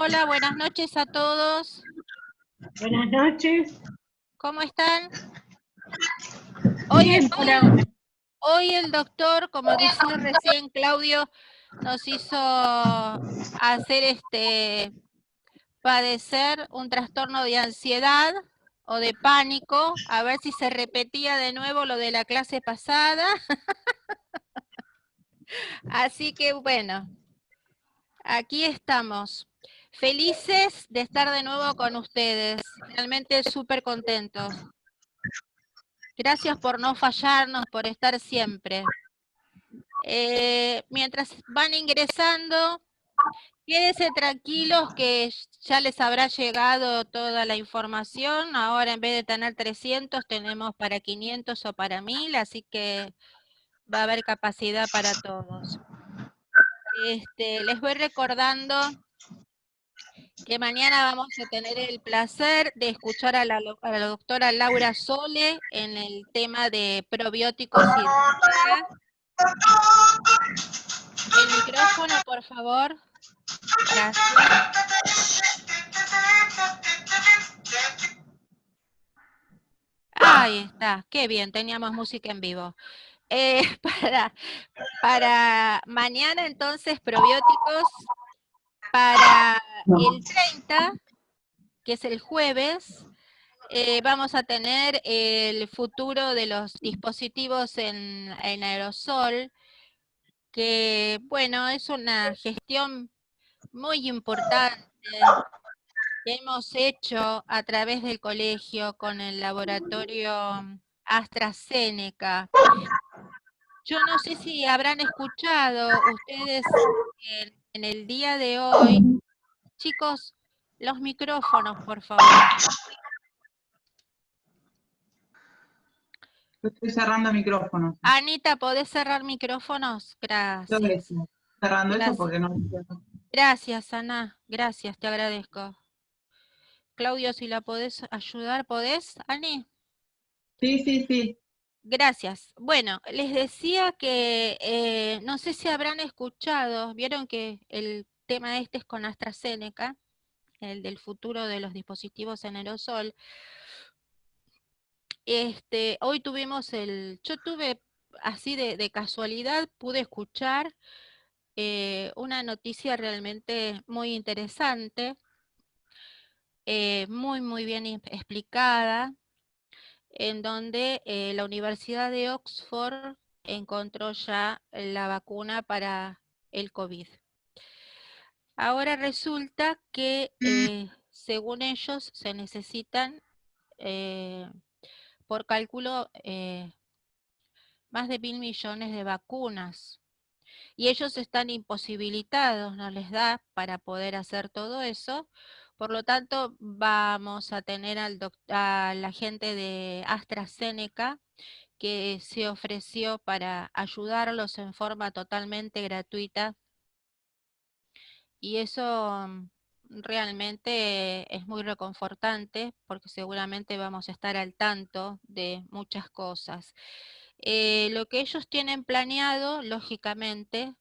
Hola, buenas noches a todos. Buenas noches. ¿Cómo están? Hoy, Bien, por ahora. hoy el doctor, como decía recién Claudio, nos hizo hacer padecer un trastorno de ansiedad o de pánico, a ver si se repetía de nuevo lo de la clase pasada. Así que bueno, aquí estamos. Felices de estar de nuevo con ustedes, realmente súper contentos. Gracias por no fallarnos, por estar siempre. Mientras van ingresando, quédense tranquilos que ya les habrá llegado toda la información. Ahora en vez de tener 300 tenemos para 500 o para 1000, así que va a haber capacidad para todos. Les voy recordando que mañana vamos a tener el placer de escuchar a la doctora Laura Sole en el tema de probióticos y diarrea. El micrófono, por favor. Gracias. Ahí está, qué bien, teníamos música en vivo. Para mañana entonces probióticos, para el 30, que es el jueves, vamos a tener el futuro de los dispositivos en aerosol, que bueno, es una gestión muy importante que hemos hecho a través del colegio con el laboratorio AstraZeneca. Yo no sé si habrán escuchado ustedes en el día de hoy. Chicos, los micrófonos, por favor. Estoy cerrando micrófonos. Anita, ¿podés cerrar micrófonos? Gracias. Cerrando eso Gracias. porque no. Gracias, Ana. Gracias, te agradezco. Claudio, si la podés ayudar, ¿podés, Ani? Sí. Gracias. Bueno, les decía que no sé si habrán escuchado, vieron que el tema este es con AstraZeneca, el del futuro de los dispositivos en aerosol. Hoy tuvimos yo tuve así de casualidad, pude escuchar una noticia realmente muy interesante, muy bien explicada, en donde la Universidad de Oxford encontró ya la vacuna para el COVID. Ahora resulta que, según ellos, se necesitan, por cálculo, más de 1.000 millones de vacunas. Y ellos están imposibilitados, no les da para poder hacer todo eso. Por lo tanto, vamos a tener a la gente de AstraZeneca que se ofreció para ayudarlos en forma totalmente gratuita. Y eso realmente es muy reconfortante porque seguramente vamos a estar al tanto de muchas cosas. Lo que ellos tienen planeado, lógicamente,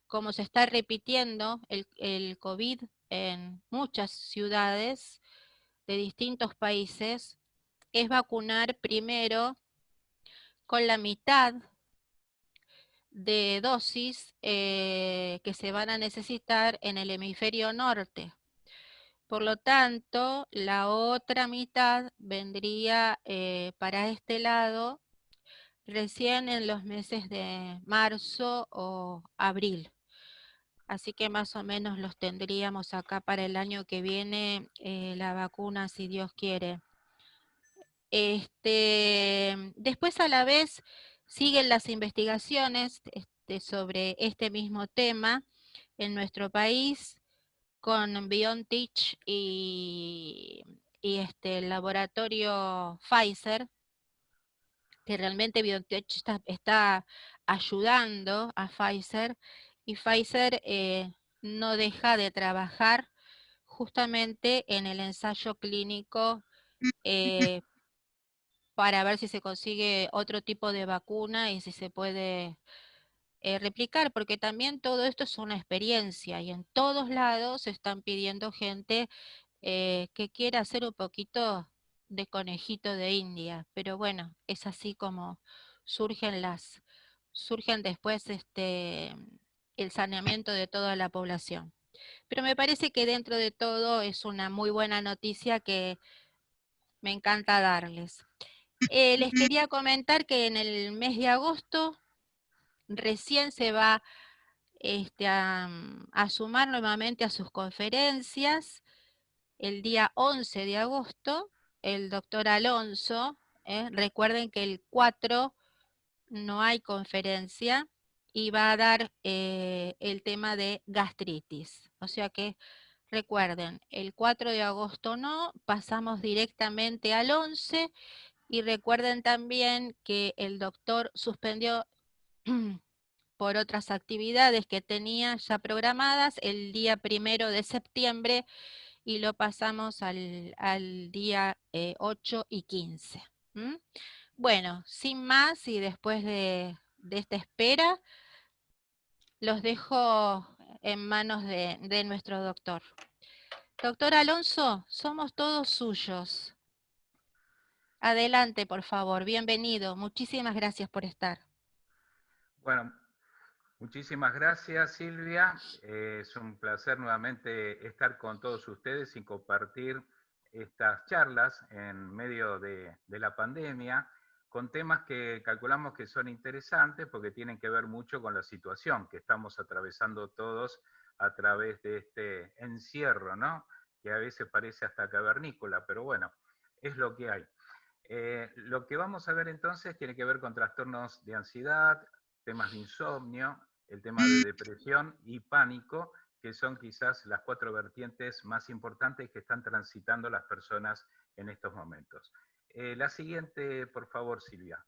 como se está repitiendo el COVID en muchas ciudades de distintos países, es vacunar primero con la mitad de dosis que se van a necesitar en el hemisferio norte. Por lo tanto, la otra mitad vendría para este lado recién en los meses de marzo o abril. Así que más o menos los tendríamos acá para el año que viene, la vacuna, si Dios quiere. Después a la vez siguen las investigaciones sobre este mismo tema en nuestro país con BioNTech y el laboratorio Pfizer, que realmente BioNTech está ayudando a Pfizer, y Pfizer no deja de trabajar justamente en el ensayo clínico para ver si se consigue otro tipo de vacuna y si se puede replicar, porque también todo esto es una experiencia y en todos lados están pidiendo gente que quiera hacer un poquito de conejito de India, pero bueno, es así como surgen surgen después el saneamiento de toda la población. Pero me parece que dentro de todo es una muy buena noticia que me encanta darles. Les quería comentar que en el mes de agosto recién se va a sumar nuevamente a sus conferencias. El día 11 de agosto, el doctor Alonso, recuerden que el 4 no hay conferencia, y va a dar el tema de gastritis. O sea que recuerden, el 4 de agosto no, pasamos directamente al 11, y recuerden también que el doctor suspendió por otras actividades que tenía ya programadas el día 1 de septiembre, y lo pasamos al día 8 y 15. ¿Mm? Bueno, sin más y después de esta espera, los dejo en manos de nuestro doctor. Doctor Alonso, somos todos suyos. Adelante, por favor, bienvenido. Muchísimas gracias por estar. Bueno, muchísimas gracias, Silvia. Es un placer nuevamente estar con todos ustedes y compartir estas charlas en medio de la pandemia, con temas que calculamos que son interesantes porque tienen que ver mucho con la situación que estamos atravesando todos a través de este encierro, ¿no? Que a veces parece hasta cavernícola, pero bueno, es lo que hay. Lo que vamos a ver entonces tiene que ver con trastornos de ansiedad, temas de insomnio, el tema de depresión y pánico, que son quizás las 4 vertientes más importantes que están transitando las personas en estos momentos. La siguiente, por favor, Silvia.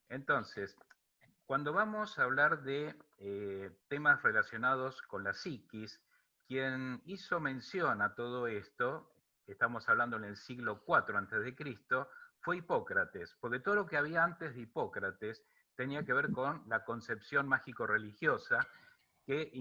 Entonces, cuando vamos a hablar de temas relacionados con la psiquis, quien hizo mención a todo esto, estamos hablando en el siglo IV a.C., fue Hipócrates, porque todo lo que había antes de Hipócrates tenía que ver con la concepción mágico-religiosa que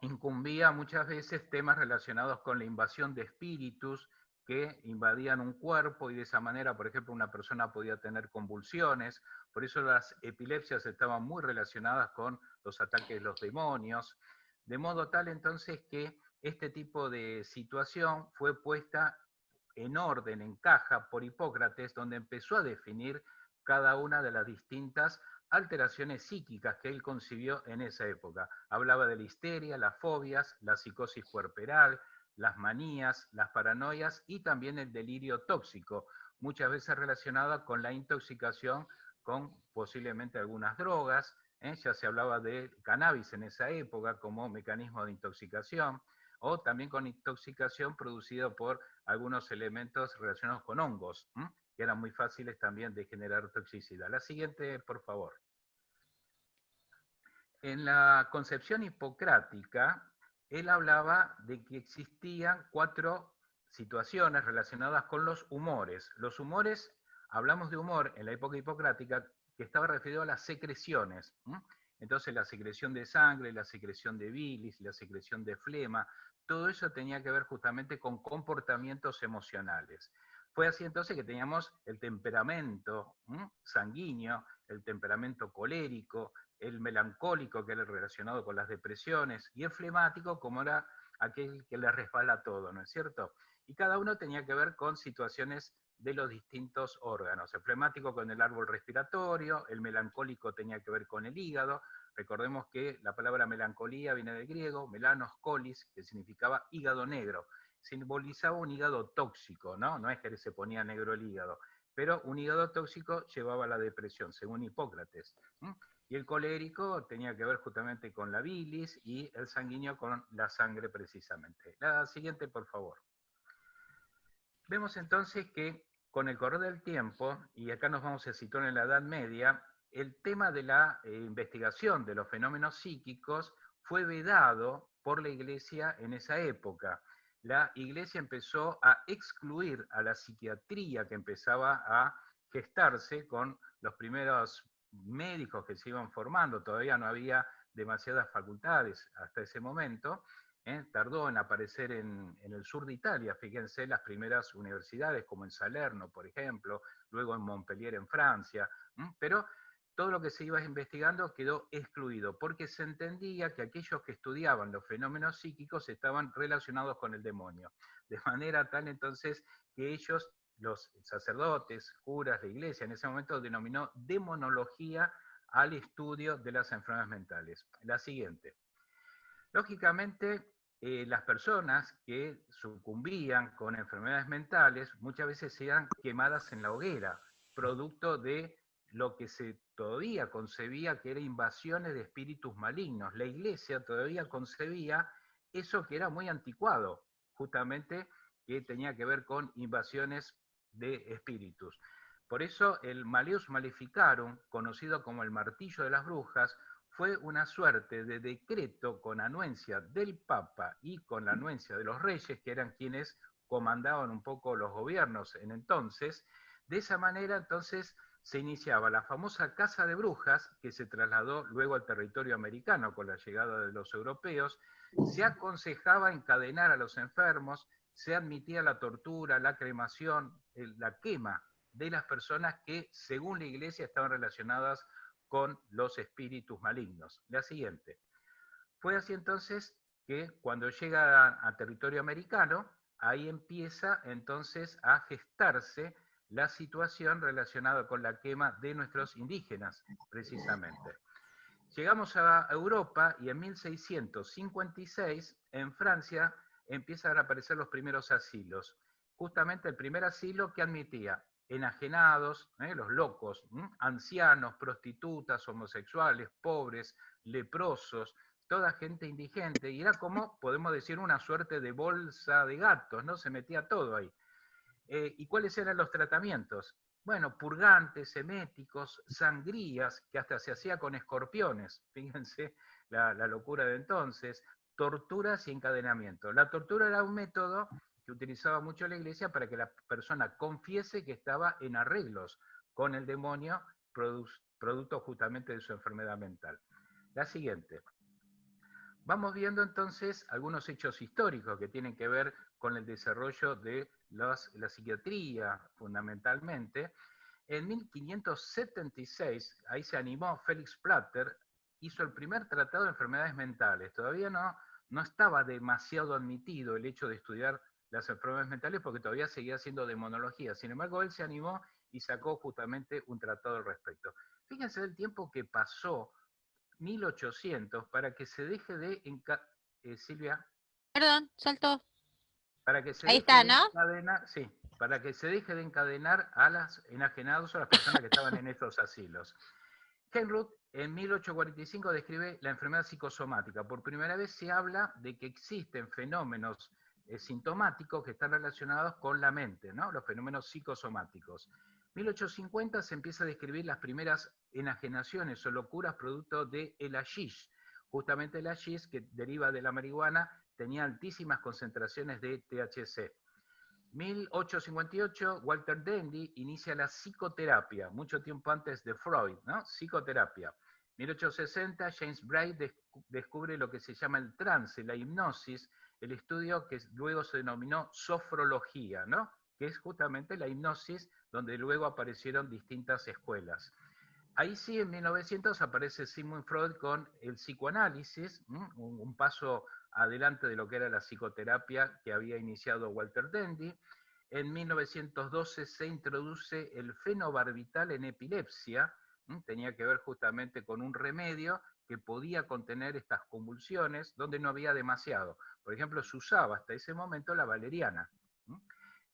incumbía muchas veces temas relacionados con la invasión de espíritus que invadían un cuerpo, y de esa manera, por ejemplo, una persona podía tener convulsiones. Por eso las epilepsias estaban muy relacionadas con los ataques de los demonios, de modo tal entonces que este tipo de situación fue puesta en orden, en caja, por Hipócrates, donde empezó a definir cada una de las distintas alteraciones psíquicas que él concibió en esa época. Hablaba de la histeria, las fobias, la psicosis puerperal, las manías, las paranoias y también el delirio tóxico, muchas veces relacionada con la intoxicación con posiblemente algunas drogas. Ya se hablaba de cannabis en esa época como mecanismo de intoxicación, o también con intoxicación producida por algunos elementos relacionados con hongos, que eran muy fáciles también de generar toxicidad. La siguiente, por favor. En la concepción hipocrática, él hablaba de que existían 4 situaciones relacionadas con los humores. Los humores, hablamos de humor en la época hipocrática, que estaba referido a las secreciones. Entonces la secreción de sangre, la secreción de bilis, la secreción de flema, todo eso tenía que ver justamente con comportamientos emocionales. Fue así entonces que teníamos el temperamento sanguíneo, el temperamento colérico, el melancólico, que era relacionado con las depresiones, y el flemático, como era aquel que le resbala todo, ¿no es cierto? Y cada uno tenía que ver con situaciones de los distintos órganos. El flemático con el árbol respiratorio, el melancólico tenía que ver con el hígado. Recordemos que la palabra melancolía viene del griego, melanos colis, que significaba hígado negro. Simbolizaba un hígado tóxico, ¿no? No es que se ponía negro el hígado, pero un hígado tóxico llevaba a la depresión, según Hipócrates. Y el colérico tenía que ver justamente con la bilis, y el sanguíneo con la sangre precisamente. La siguiente, por favor. Vemos entonces que con el correr del tiempo, y acá nos vamos a situar en la Edad Media, el tema de la investigación de los fenómenos psíquicos fue vedado por la Iglesia en esa época. La Iglesia empezó a excluir a la psiquiatría que empezaba a gestarse con los primeros médicos que se iban formando, todavía no había demasiadas facultades hasta ese momento. Tardó en aparecer en el sur de Italia, fíjense, las primeras universidades, como en Salerno, por ejemplo, luego en Montpellier, en Francia, pero todo lo que se iba investigando quedó excluido, porque se entendía que aquellos que estudiaban los fenómenos psíquicos estaban relacionados con el demonio, de manera tal entonces que ellos, los sacerdotes, curas, la iglesia, en ese momento denominó demonología al estudio de las enfermedades mentales. La siguiente. Lógicamente, las personas que sucumbían con enfermedades mentales muchas veces eran quemadas en la hoguera, producto de lo que se todavía concebía que eran invasiones de espíritus malignos. La iglesia todavía concebía eso que era muy anticuado, justamente que tenía que ver con invasiones de espíritus. Por eso el Malleus Maleficarum, conocido como el martillo de las brujas, fue una suerte de decreto con anuencia del Papa y con la anuencia de los reyes, que eran quienes comandaban un poco los gobiernos en entonces. De esa manera, entonces, se iniciaba la famosa Casa de Brujas, que se trasladó luego al territorio americano con la llegada de los europeos. Se aconsejaba encadenar a los enfermos, se admitía la tortura, la cremación, la quema de las personas que, según la Iglesia, estaban relacionadas con los espíritus malignos. La siguiente. Fue así entonces que cuando llega a territorio americano, ahí empieza entonces a gestarse la situación relacionada con la quema de nuestros indígenas, precisamente. Llegamos a Europa y en 1656, en Francia, empiezan a aparecer los primeros asilos. Justamente el primer asilo que admitía enajenados, los locos, ancianos, prostitutas, homosexuales, pobres, leprosos, toda gente indigente, y era como, podemos decir, una suerte de bolsa de gatos, ¿no? Se metía todo ahí. ¿Y cuáles eran los tratamientos? Bueno, purgantes, eméticos, sangrías, que hasta se hacía con escorpiones, fíjense la locura de entonces, torturas y encadenamiento. La tortura era un método que utilizaba mucho la iglesia para que la persona confiese que estaba en arreglos con el demonio, producto justamente de su enfermedad mental. La siguiente. Vamos viendo entonces algunos hechos históricos que tienen que ver con el desarrollo de la psiquiatría, fundamentalmente. En 1576, ahí se animó Felix Platter, hizo el primer tratado de enfermedades mentales. Todavía no estaba demasiado admitido el hecho de estudiar las enfermedades mentales porque todavía seguía siendo demonología. Sin embargo, él se animó y sacó justamente un tratado al respecto. Fíjense el tiempo que pasó, 1800, para que se deje de Silvia. Perdón, saltó. Para que se Ahí deje está, de ¿no? encadenar, sí, para que se deje de encadenar a los enajenados o a las personas que estaban en estos asilos. Henruth en 1845 describe la enfermedad psicosomática. Por primera vez se habla de que existen fenómenos sintomáticos que están relacionados con la mente, ¿no? Los fenómenos psicosomáticos. 1850 se empieza a describir las primeras enajenaciones o locuras producto de el hashish. Justamente el hashish, que deriva de la marihuana, tenía altísimas concentraciones de THC. 1858, Walter Dendy inicia la psicoterapia, mucho tiempo antes de Freud, ¿no? Psicoterapia. 1860, James Braid descubre lo que se llama el trance, la hipnosis, el estudio que luego se denominó sofrología, ¿no? Que es justamente la hipnosis donde luego aparecieron distintas escuelas. Ahí sí, en 1900 aparece Sigmund Freud con el psicoanálisis, un paso adelante de lo que era la psicoterapia que había iniciado Walter Dendy. En 1912 se introduce el fenobarbital en epilepsia, tenía que ver justamente con un remedio que podía contener estas convulsiones, donde no había demasiado. Por ejemplo, se usaba hasta ese momento la valeriana.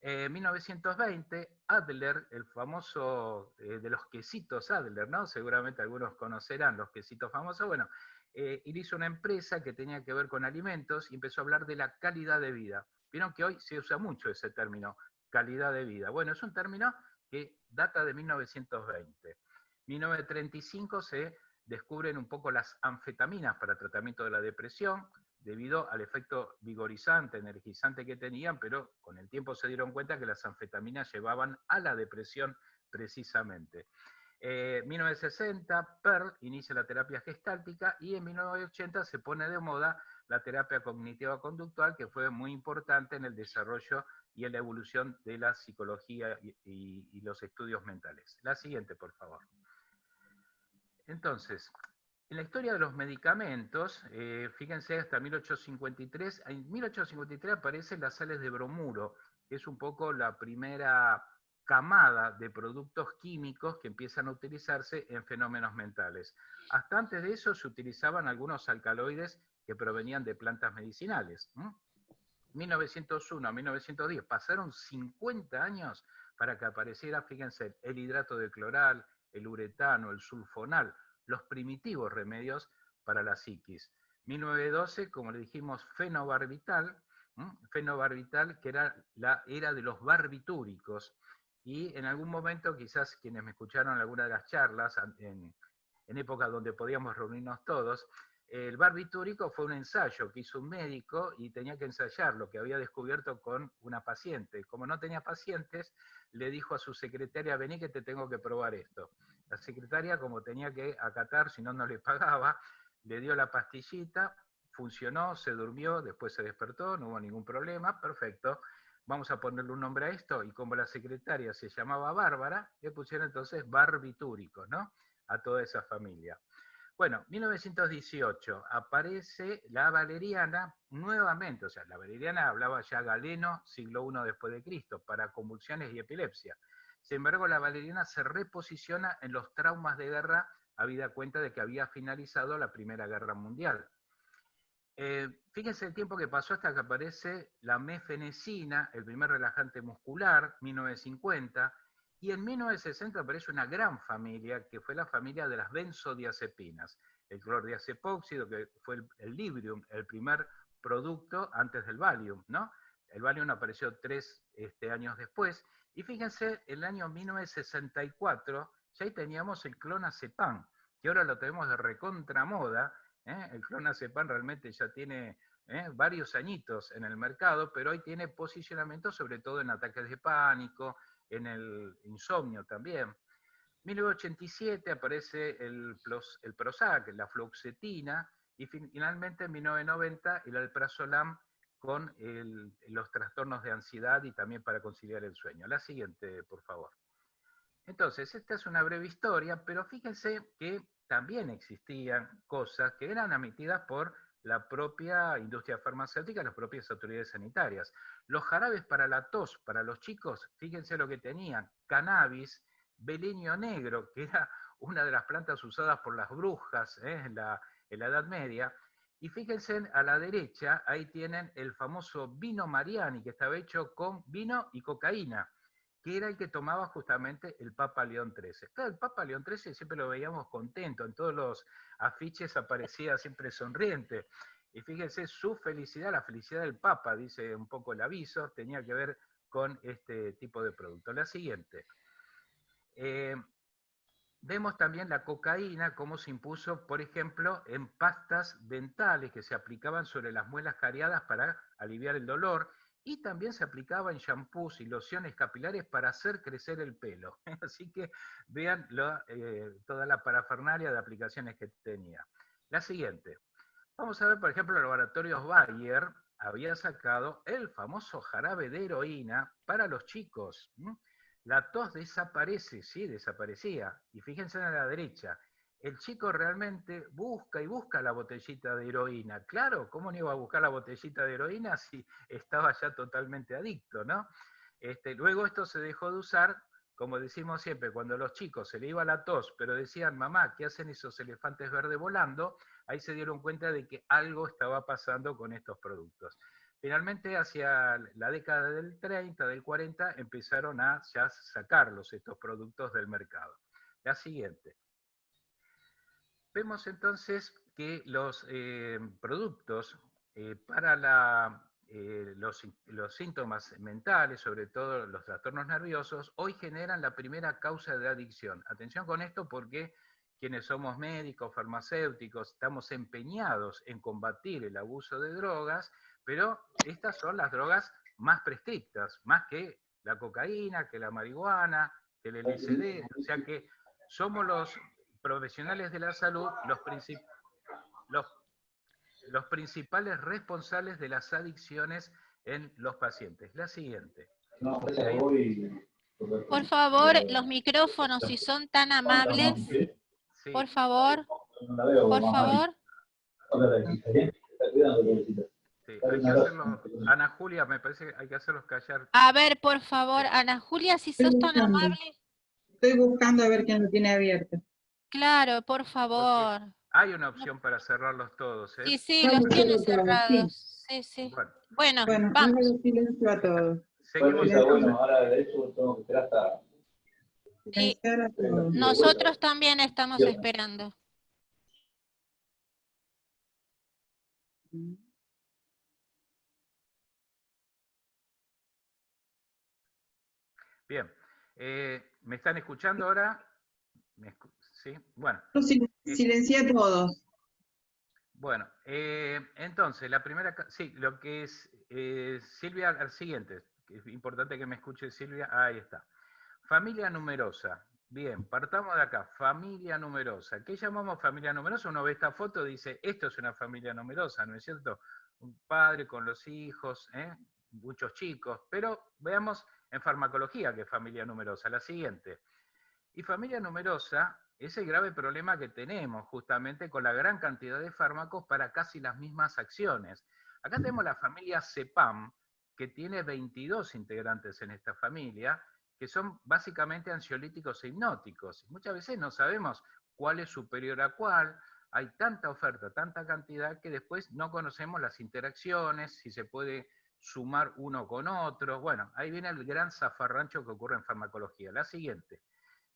En 1920, Adler, el famoso de los quesitos Adler, ¿no? Seguramente algunos conocerán los quesitos famosos. Bueno, él hizo una empresa que tenía que ver con alimentos y empezó a hablar de la calidad de vida. Vieron que hoy se usa mucho ese término, calidad de vida. Bueno, es un término que data de 1920. 1935 se descubren un poco las anfetaminas para tratamiento de la depresión, debido al efecto vigorizante, energizante que tenían, pero con el tiempo se dieron cuenta que las anfetaminas llevaban a la depresión precisamente. 1960, Pearl inicia la terapia gestáltica y en 1980 se pone de moda la terapia cognitiva conductual, que fue muy importante en el desarrollo y en la evolución de la psicología y los estudios mentales. La siguiente, por favor. Entonces, en la historia de los medicamentos, fíjense, hasta 1853, en 1853 aparecen las sales de bromuro, que es un poco la primera camada de productos químicos que empiezan a utilizarse en fenómenos mentales. Hasta antes de eso se utilizaban algunos alcaloides que provenían de plantas medicinales. 1901 a 1910, pasaron 50 años para que apareciera, fíjense, el hidrato de cloral, el uretano, el sulfonal, los primitivos remedios para la psiquis. 1912, como le dijimos, fenobarbital, fenobarbital, que era la era de los barbitúricos, y en algún momento, quizás quienes me escucharon en alguna de las charlas, en época donde podíamos reunirnos todos, el barbitúrico fue un ensayo que hizo un médico y tenía que ensayar lo que había descubierto con una paciente. Como no tenía pacientes, le dijo a su secretaria, vení que te tengo que probar esto. La secretaria, como tenía que acatar, si no, no le pagaba, le dio la pastillita, funcionó, se durmió, después se despertó, no hubo ningún problema, perfecto. Vamos a ponerle un nombre a esto, y como la secretaria se llamaba Bárbara, le pusieron entonces barbitúricos, ¿no? A toda esa familia. Bueno, 1918 aparece la valeriana nuevamente, o sea, la valeriana hablaba ya Galeno, siglo I después de Cristo, para convulsiones y epilepsia. Sin embargo, la valeriana se reposiciona en los traumas de guerra, habida cuenta de que había finalizado la Primera Guerra Mundial. Fíjense el tiempo que pasó hasta que aparece la mefenecina, el primer relajante muscular, 1950, y en 1960 aparece una gran familia, que fue la familia de las benzodiazepinas. El clordiazepóxido, que fue el Librium, el primer producto antes del Valium, ¿no? El Valium apareció 3 años después. Y fíjense, el año 1964, ya ahí teníamos el clonazepam, que ahora lo tenemos de recontramoda. El clonazepam realmente ya tiene varios añitos en el mercado, pero hoy tiene posicionamiento sobre todo en ataques de pánico, en el insomnio también. 1987 aparece el Prozac, la fluoxetina, y finalmente en 1990 el alprazolam con los trastornos de ansiedad y también para conciliar el sueño. La siguiente, por favor. Entonces, esta es una breve historia, pero fíjense que también existían cosas que eran admitidas por la propia industria farmacéutica, las propias autoridades sanitarias. Los jarabes para la tos, para los chicos, fíjense lo que tenían: cannabis, belenio negro, que era una de las plantas usadas por las brujas en la Edad Media, y fíjense a la derecha, ahí tienen el famoso vino Mariani, que estaba hecho con vino y cocaína, que era el que tomaba justamente el Papa León XIII. Claro, el Papa León XIII siempre lo veíamos contento, en todos los afiches aparecía siempre sonriente. Y fíjense, su felicidad, la felicidad del Papa, dice un poco el aviso, tenía que ver con este tipo de producto. La siguiente. Vemos también la cocaína, cómo se impuso, por ejemplo, en pastas dentales que se aplicaban sobre las muelas cariadas para aliviar el dolor, y también se aplicaba en shampoos y lociones capilares para hacer crecer el pelo. Así que vean toda la parafernalia de aplicaciones que tenía. La siguiente. Vamos a ver, por ejemplo, los laboratorios Bayer había sacado el famoso jarabe de heroína para los chicos. La tos desaparece, sí, desaparecía. Y fíjense a la derecha, el chico realmente busca y busca la botellita de heroína. Claro, ¿cómo no iba a buscar la botellita de heroína si estaba ya totalmente adicto, ¿no? Luego esto se dejó de usar, como decimos siempre, cuando a los chicos se le iba la tos, pero decían, mamá, ¿qué hacen esos elefantes verdes volando? Ahí se dieron cuenta de que algo estaba pasando con estos productos. Finalmente, hacia la década del 30, del 40, empezaron a ya sacarlos estos productos del mercado. La siguiente. Vemos entonces que los productos para los síntomas mentales, sobre todo los trastornos nerviosos, hoy generan la primera causa de adicción. Atención con esto, porque quienes somos médicos, farmacéuticos, estamos empeñados en combatir el abuso de drogas, pero estas son las drogas más prescriptas, más que la cocaína, que la marihuana, que el LSD, o sea que somos los profesionales de la salud los principales responsables de las adicciones en los pacientes. La siguiente. Por favor, los micrófonos, si son tan amables, Sí. por favor, por favor. Sí, hay que hacerlo, Ana Julia, me parece que hay que hacerlos callar. A ver, por favor, Ana Julia, si sos tan amable. Estoy buscando a ver quién lo tiene abierto. Claro, por favor. Hay una opción para cerrarlos todos, ¿eh? Sí, sí, Vamos los a tiene hacerlo todo, cerrados. Sí, sí. Bueno, Bueno, Bueno, vamos. hágale silencio a todos. seguimos. ahora de eso tengo que esperar hasta... Sí, Silenciar a todos. nosotros también estamos esperando. Bien. ¿Me están escuchando ahora? ¿Sí? Bueno. No, silencié a todos. Bueno, entonces, la primera... Sí, lo que es... Silvia, el siguiente. Es importante que me escuche Silvia. Ahí está. Familia numerosa. Bien, partamos de acá. Familia numerosa. ¿Qué llamamos familia numerosa? Uno ve esta foto y dice, esto es una familia numerosa, ¿no es cierto? Un padre con los hijos, muchos chicos. Pero veamos en farmacología qué es familia numerosa. La siguiente. Y familia numerosa es el grave problema que tenemos justamente con la gran cantidad de fármacos para casi las mismas acciones. Acá tenemos la familia CEPAM, que tiene 22 integrantes en esta familia, que son básicamente ansiolíticos e hipnóticos. Muchas veces no sabemos cuál es superior a cuál, hay tanta oferta, tanta cantidad, que después no conocemos las interacciones, si se puede sumar uno con otro. Bueno, ahí viene el gran zafarrancho que ocurre en farmacología. La siguiente.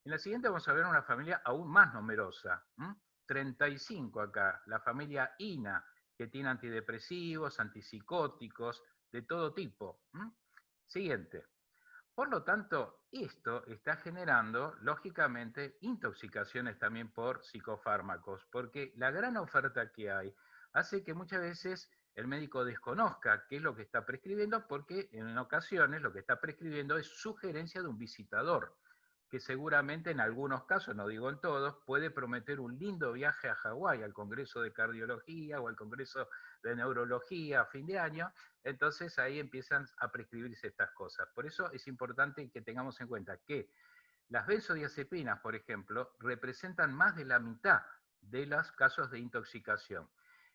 En la siguiente vamos a ver una familia aún más numerosa. 35 acá, la familia INA, que tiene antidepresivos, antipsicóticos, de todo tipo. Siguiente. Por lo tanto, esto está generando, lógicamente, intoxicaciones también por psicofármacos, porque la gran oferta que hay hace que muchas veces el médico desconozca qué es lo que está prescribiendo, porque en ocasiones lo que está prescribiendo es sugerencia de un visitador, que seguramente en algunos casos, no digo en todos, puede prometer un lindo viaje a Hawái, al Congreso de Cardiología o al Congreso de Neurología a fin de año. Entonces ahí empiezan a prescribirse estas cosas. Por eso es importante que tengamos en cuenta que las benzodiazepinas, por ejemplo, representan más de la mitad de los casos de intoxicación.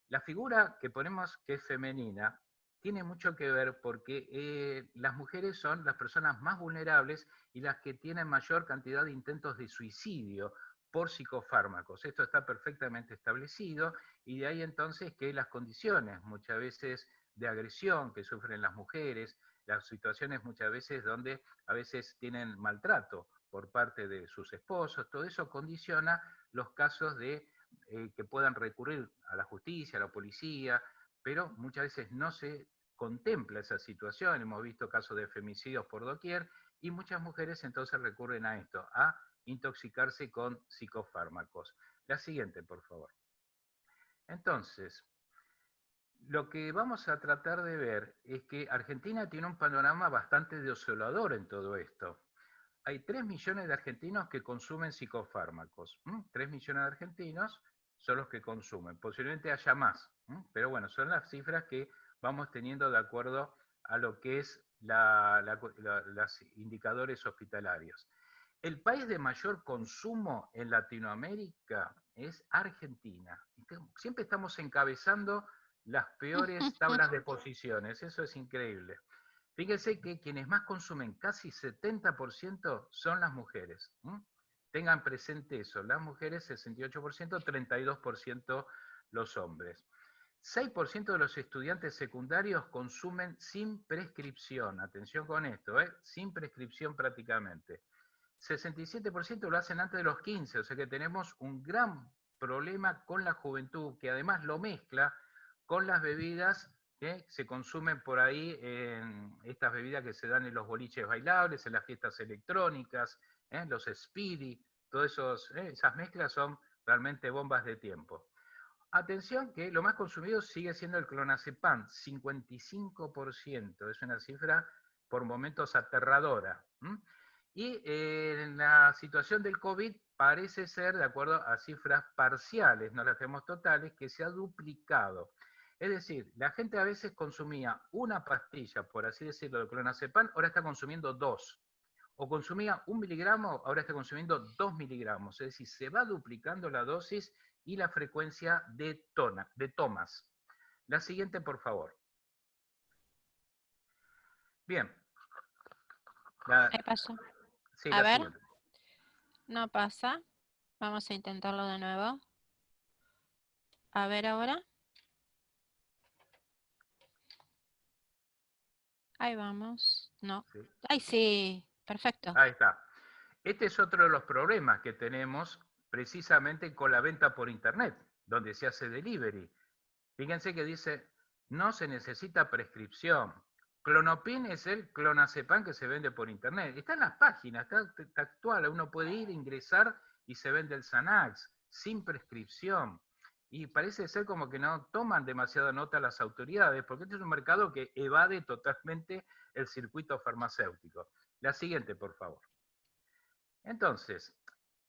La figura que ponemos, que es femenina, tiene mucho que ver porque las mujeres son las personas más vulnerables y las que tienen mayor cantidad de intentos de suicidio por psicofármacos. Esto está perfectamente establecido y de ahí entonces que las condiciones muchas veces de agresión que sufren las mujeres, las situaciones muchas veces donde a veces tienen maltrato por parte de sus esposos, todo eso condiciona los casos de que puedan recurrir a la justicia, a la policía, pero muchas veces no se contempla esa situación. Hemos visto casos de femicidios por doquier y muchas mujeres entonces recurren a esto, a intoxicarse con psicofármacos. La siguiente, por favor. Entonces, lo que vamos a tratar de ver es que Argentina tiene un panorama bastante desolador en todo esto. Hay 3 millones de argentinos que consumen psicofármacos. 3 millones de argentinos son los que consumen. Posiblemente haya más, pero bueno, son las cifras que vamos teniendo de acuerdo a lo que es los indicadores hospitalarios. El país de mayor consumo en Latinoamérica es Argentina. Siempre estamos encabezando las peores tablas de posiciones, eso es increíble. Fíjense que quienes más consumen, casi 70%, son las mujeres. Tengan presente eso, las mujeres 68%, 32% los hombres. 6% de los estudiantes secundarios consumen sin prescripción, atención con esto, sin prescripción prácticamente. 67% lo hacen antes de los 15, o sea que tenemos un gran problema con la juventud, que además lo mezcla con las bebidas que se consumen por ahí, en estas bebidas que se dan en los boliches bailables, en las fiestas electrónicas, los speedy, todas esas mezclas son realmente bombas de tiempo. Atención que lo más consumido sigue siendo el clonazepam, 55%, es una cifra por momentos aterradora. Y en la situación del COVID parece ser, de acuerdo a cifras parciales, no las tenemos totales, que se ha duplicado. Es decir, la gente a veces consumía una pastilla, por así decirlo, de clonazepam, ahora está consumiendo 2. O consumía 1 miligramo, ahora está consumiendo 2 miligramos. Es decir, se va duplicando la dosis y la frecuencia de tomas. La siguiente, por favor. Bien. ¿Qué pasó? Sí, A la ver. siguiente. No pasa. Vamos a intentarlo de nuevo. A ver ahora. Ahí vamos. No. Sí. Ahí sí. Perfecto. Ahí está. Este es otro de los problemas que tenemos precisamente con la venta por internet, donde se hace delivery. Fíjense que dice, no se necesita prescripción. Clonopin es el clonazepam que se vende por internet. Está en las páginas, está actual. Uno puede ir, ingresar y se vende el Xanax sin prescripción. Y parece ser como que no toman demasiada nota las autoridades, porque este es un mercado que evade totalmente el circuito farmacéutico. La siguiente, por favor. Entonces,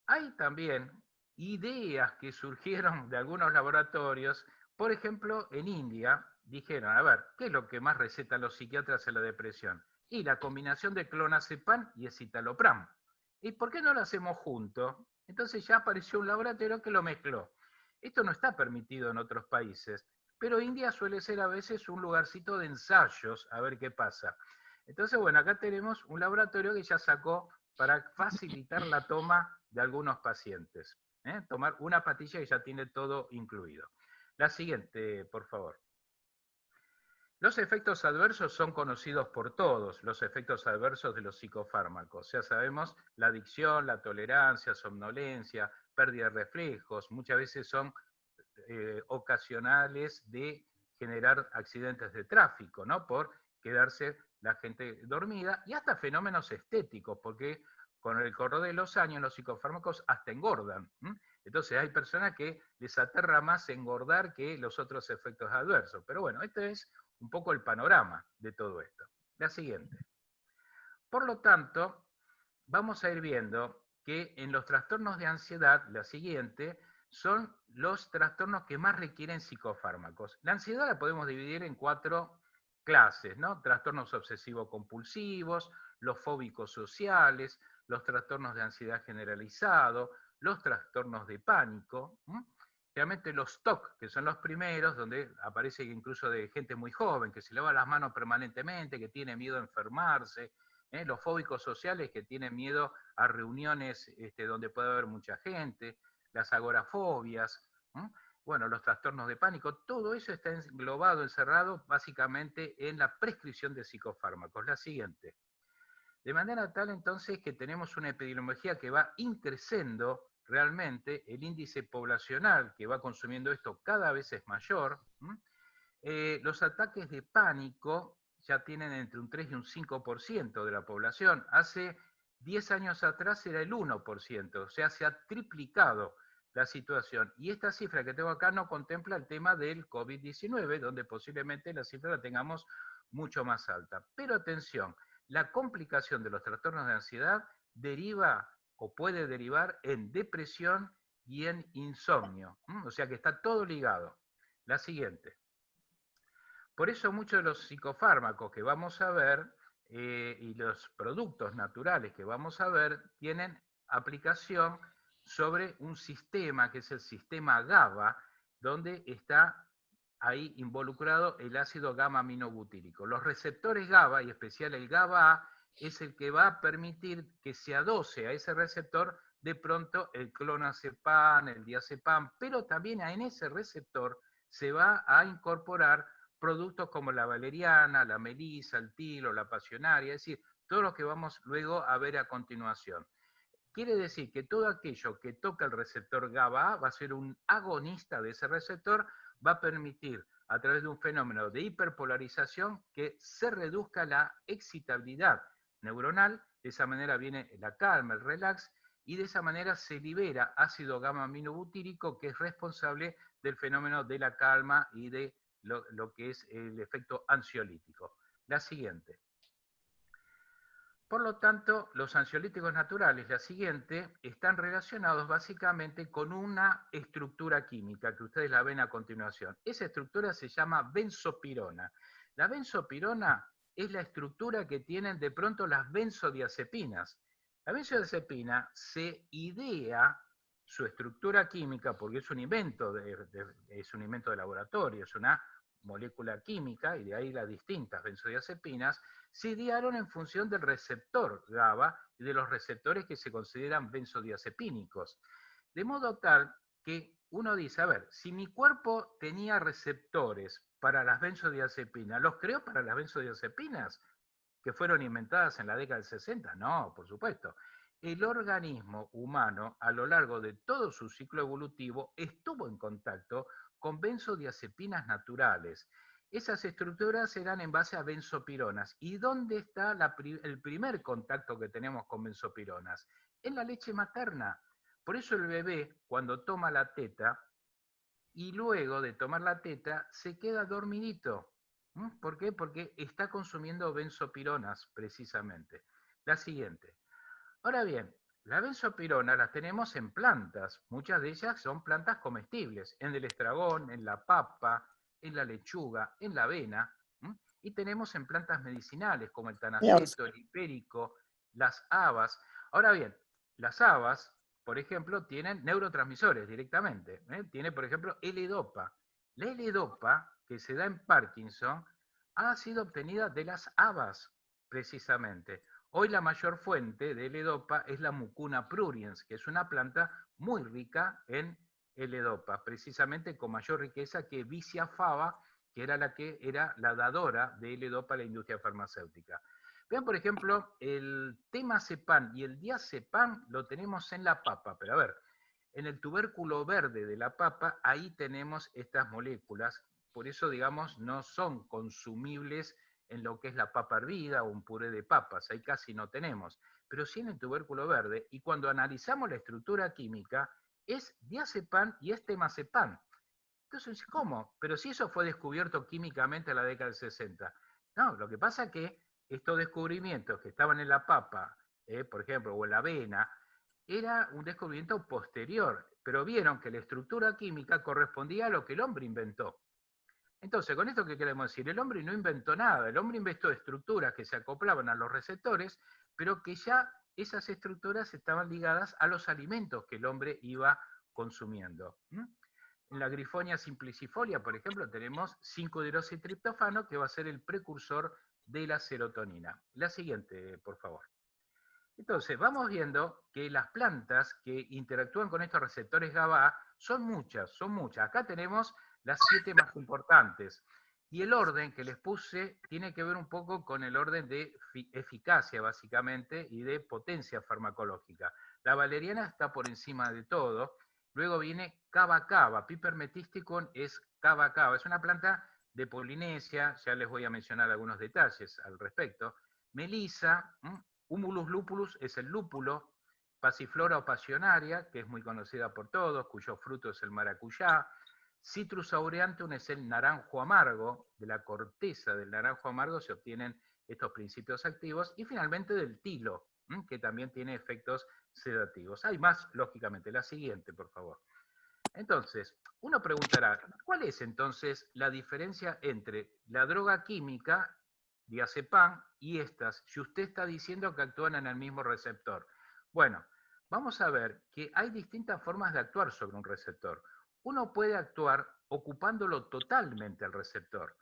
hay también ideas que surgieron de algunos laboratorios. Por ejemplo, en India dijeron, a ver, ¿qué es lo que más recetan los psiquiatras en la depresión? Y la combinación de clonazepam y escitalopram. ¿Y por qué no lo hacemos juntos? Entonces ya apareció un laboratorio que lo mezcló. Esto no está permitido en otros países, pero India suele ser a veces un lugarcito de ensayos, a ver qué pasa. Entonces, bueno, acá tenemos un laboratorio que ya sacó para facilitar la toma de algunos pacientes. Tomar una pastilla que ya tiene todo incluido. La siguiente, por favor. Los efectos adversos son conocidos por todos, los efectos adversos de los psicofármacos. Ya sabemos, la adicción, la tolerancia, somnolencia, pérdida de reflejos, muchas veces son ocasionales de generar accidentes de tráfico, ¿no? Por quedarse la gente dormida, y hasta fenómenos estéticos, porque con el correr de los años los psicofármacos hasta engordan. Entonces hay personas que les aterra más engordar que los otros efectos adversos. Pero bueno, este es un poco el panorama de todo esto. La siguiente. Por lo tanto, vamos a ir viendo que en los trastornos de ansiedad, la siguiente, son los trastornos que más requieren psicofármacos. La ansiedad la podemos dividir en 4 clases, ¿no? Trastornos obsesivo-compulsivos, los fóbicos sociales, los trastornos de ansiedad generalizado, los trastornos de pánico. Realmente los TOC, que son los primeros, donde aparece incluso de gente muy joven, que se lava las manos permanentemente, que tiene miedo a enfermarse, los fóbicos sociales, que tienen miedo a reuniones donde puede haber mucha gente, las agorafobias, bueno, los trastornos de pánico, todo eso está englobado, encerrado básicamente en la prescripción de psicofármacos. La siguiente. De manera tal entonces que tenemos una epidemiología que va increciendo realmente, el índice poblacional que va consumiendo esto cada vez es mayor. Los ataques de pánico ya tienen entre un 3 y un 5% de la población. Hace 10 años atrás era el 1%, o sea, se ha triplicado la situación. Y esta cifra que tengo acá no contempla el tema del COVID-19, donde posiblemente la cifra la tengamos mucho más alta. Pero atención, la complicación de los trastornos de ansiedad deriva o puede derivar en depresión y en insomnio. O sea que está todo ligado. La siguiente. Por eso muchos de los psicofármacos que vamos a ver y los productos naturales que vamos a ver tienen aplicación sobre un sistema que es el sistema GABA, donde está ahí involucrado el ácido gamma-aminobutírico. Los receptores GABA, y en especial el GABA-A, es el que va a permitir que se adoce a ese receptor de pronto el clonazepam, el diazepam, pero también en ese receptor se va a incorporar productos como la valeriana, la melisa, el tilo, la pasionaria, es decir, todo lo que vamos luego a ver a continuación. Quiere decir que todo aquello que toca el receptor GABA va a ser un agonista de ese receptor, va a permitir a través de un fenómeno de hiperpolarización que se reduzca la excitabilidad neuronal, de esa manera viene la calma, el relax, y de esa manera se libera ácido gamma-aminobutírico que es responsable del fenómeno de la calma y de lo que es el efecto ansiolítico. La siguiente. Por lo tanto, los ansiolíticos naturales, la siguiente, están relacionados básicamente con una estructura química que ustedes la ven a continuación. Esa estructura se llama benzopirona. La benzopirona es la estructura que tienen de pronto las benzodiazepinas. La benzodiazepina se idea su estructura química, porque es un invento de laboratorio, es una molécula química, y de ahí las distintas benzodiazepinas, se idearon en función del receptor GABA y de los receptores que se consideran benzodiazepínicos. De modo tal que uno dice, a ver, si mi cuerpo tenía receptores para las benzodiazepinas, ¿los creó para las benzodiazepinas que fueron inventadas en la década del 60? No, por supuesto. El organismo humano, a lo largo de todo su ciclo evolutivo, estuvo en contacto con benzodiazepinas naturales. Esas estructuras eran en base a benzopironas. ¿Y dónde está el primer contacto que tenemos con benzopironas? En la leche materna. Por eso el bebé, cuando toma la teta, y luego de tomar la teta, se queda dormidito. ¿Por qué? Porque está consumiendo benzopironas, precisamente. La siguiente. Ahora bien, la benzopirona las tenemos en plantas. Muchas de ellas son plantas comestibles. En el estragón, en la papa, en la lechuga, en la avena. Y tenemos en plantas medicinales como el tanaceto, el hipérico, las habas. Ahora bien, las habas, por ejemplo, tienen neurotransmisores directamente. Tiene, por ejemplo, L-Dopa. La L-Dopa, que se da en Parkinson, ha sido obtenida de las habas, precisamente. Hoy la mayor fuente de L-Dopa es la Mucuna pruriens, que es una planta muy rica en L-Dopa, precisamente con mayor riqueza que Vicia fava, que era la dadora de L-Dopa a la industria farmacéutica. Vean, por ejemplo, el temazepam y el diazepam lo tenemos en la papa, pero a ver, en el tubérculo verde de la papa, ahí tenemos estas moléculas, por eso, digamos, no son consumibles en lo que es la papa hervida o un puré de papas, ahí casi no tenemos, pero sí en el tubérculo verde, y cuando analizamos la estructura química, es diazepam y es temazepam. Entonces, ¿cómo? Pero si eso fue descubierto químicamente en la década del 60. No, lo que pasa es que estos descubrimientos que estaban en la papa, por ejemplo, o en la avena, era un descubrimiento posterior, pero vieron que la estructura química correspondía a lo que el hombre inventó. Entonces, ¿con esto qué queremos decir? El hombre no inventó nada, el hombre inventó estructuras que se acoplaban a los receptores, pero que ya esas estructuras estaban ligadas a los alimentos que el hombre iba consumiendo. En la Grifonia simplicifolia, por ejemplo, tenemos 5-hidroxitriptofano, que va a ser el precursor de la serotonina. La siguiente, por favor. Entonces, vamos viendo que las plantas que interactúan con estos receptores GABA son muchas, son muchas. Acá tenemos las 7 más importantes. Y el orden que les puse tiene que ver un poco con el orden de eficacia, básicamente, y de potencia farmacológica. La valeriana está por encima de todo. Luego viene cava cava. Piper metisticum es cava cava. Es una planta de Polinesia, ya les voy a mencionar algunos detalles al respecto. Melisa, Humulus lupulus es el lúpulo. Passiflora o passionaria, que es muy conocida por todos, cuyo fruto es el maracuyá. Citrus aureanthum es el naranjo amargo. De la corteza del naranjo amargo se obtienen estos principios activos. Y finalmente del tilo, que también tiene efectos sedativos. Hay más, lógicamente. La siguiente, por favor. Entonces, uno preguntará, ¿cuál es entonces la diferencia entre la droga química, diazepam, y estas, si usted está diciendo que actúan en el mismo receptor? Bueno, vamos a ver que hay distintas formas de actuar sobre un receptor. Uno puede actuar ocupándolo totalmente al receptor.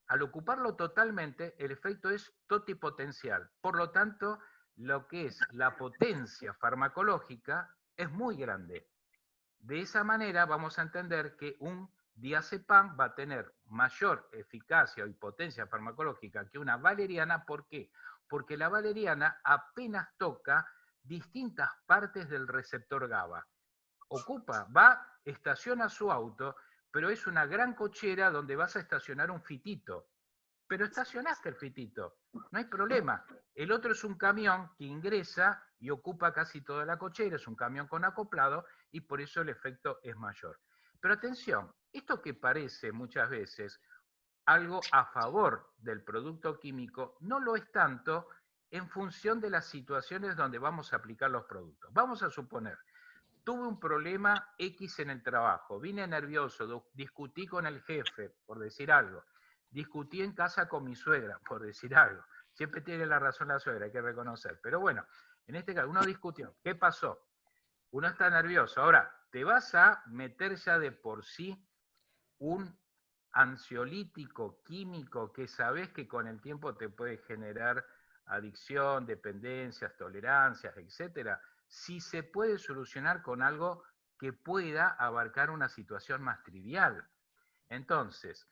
Al ocuparlo totalmente, el efecto es totipotencial. Por lo tanto, lo que es la potencia farmacológica es muy grande. De esa manera vamos a entender que un diazepam va a tener mayor eficacia y potencia farmacológica que una valeriana. ¿Por qué? Porque la valeriana apenas toca distintas partes del receptor GABA. Estaciona su auto, pero es una gran cochera donde vas a estacionar un fitito. Pero estacionaste el fitito, no hay problema. El otro es un camión que ingresa y ocupa casi toda la cochera, es un camión con acoplado y por eso el efecto es mayor. Pero atención, esto que parece muchas veces algo a favor del producto químico, no lo es tanto en función de las situaciones donde vamos a aplicar los productos. Vamos a suponer, tuve un problema X en el trabajo, vine nervioso, discutí con el jefe, por decir algo, discutí en casa con mi suegra, por decir algo. Siempre tiene la razón la suegra, hay que reconocer. Pero bueno, en este caso, uno discutió. ¿Qué pasó? Uno está nervioso. Ahora, te vas a meter ya de por sí un ansiolítico químico que sabes que con el tiempo te puede generar adicción, dependencias, tolerancias, etcétera, si se puede solucionar con algo que pueda abarcar una situación más trivial. Entonces,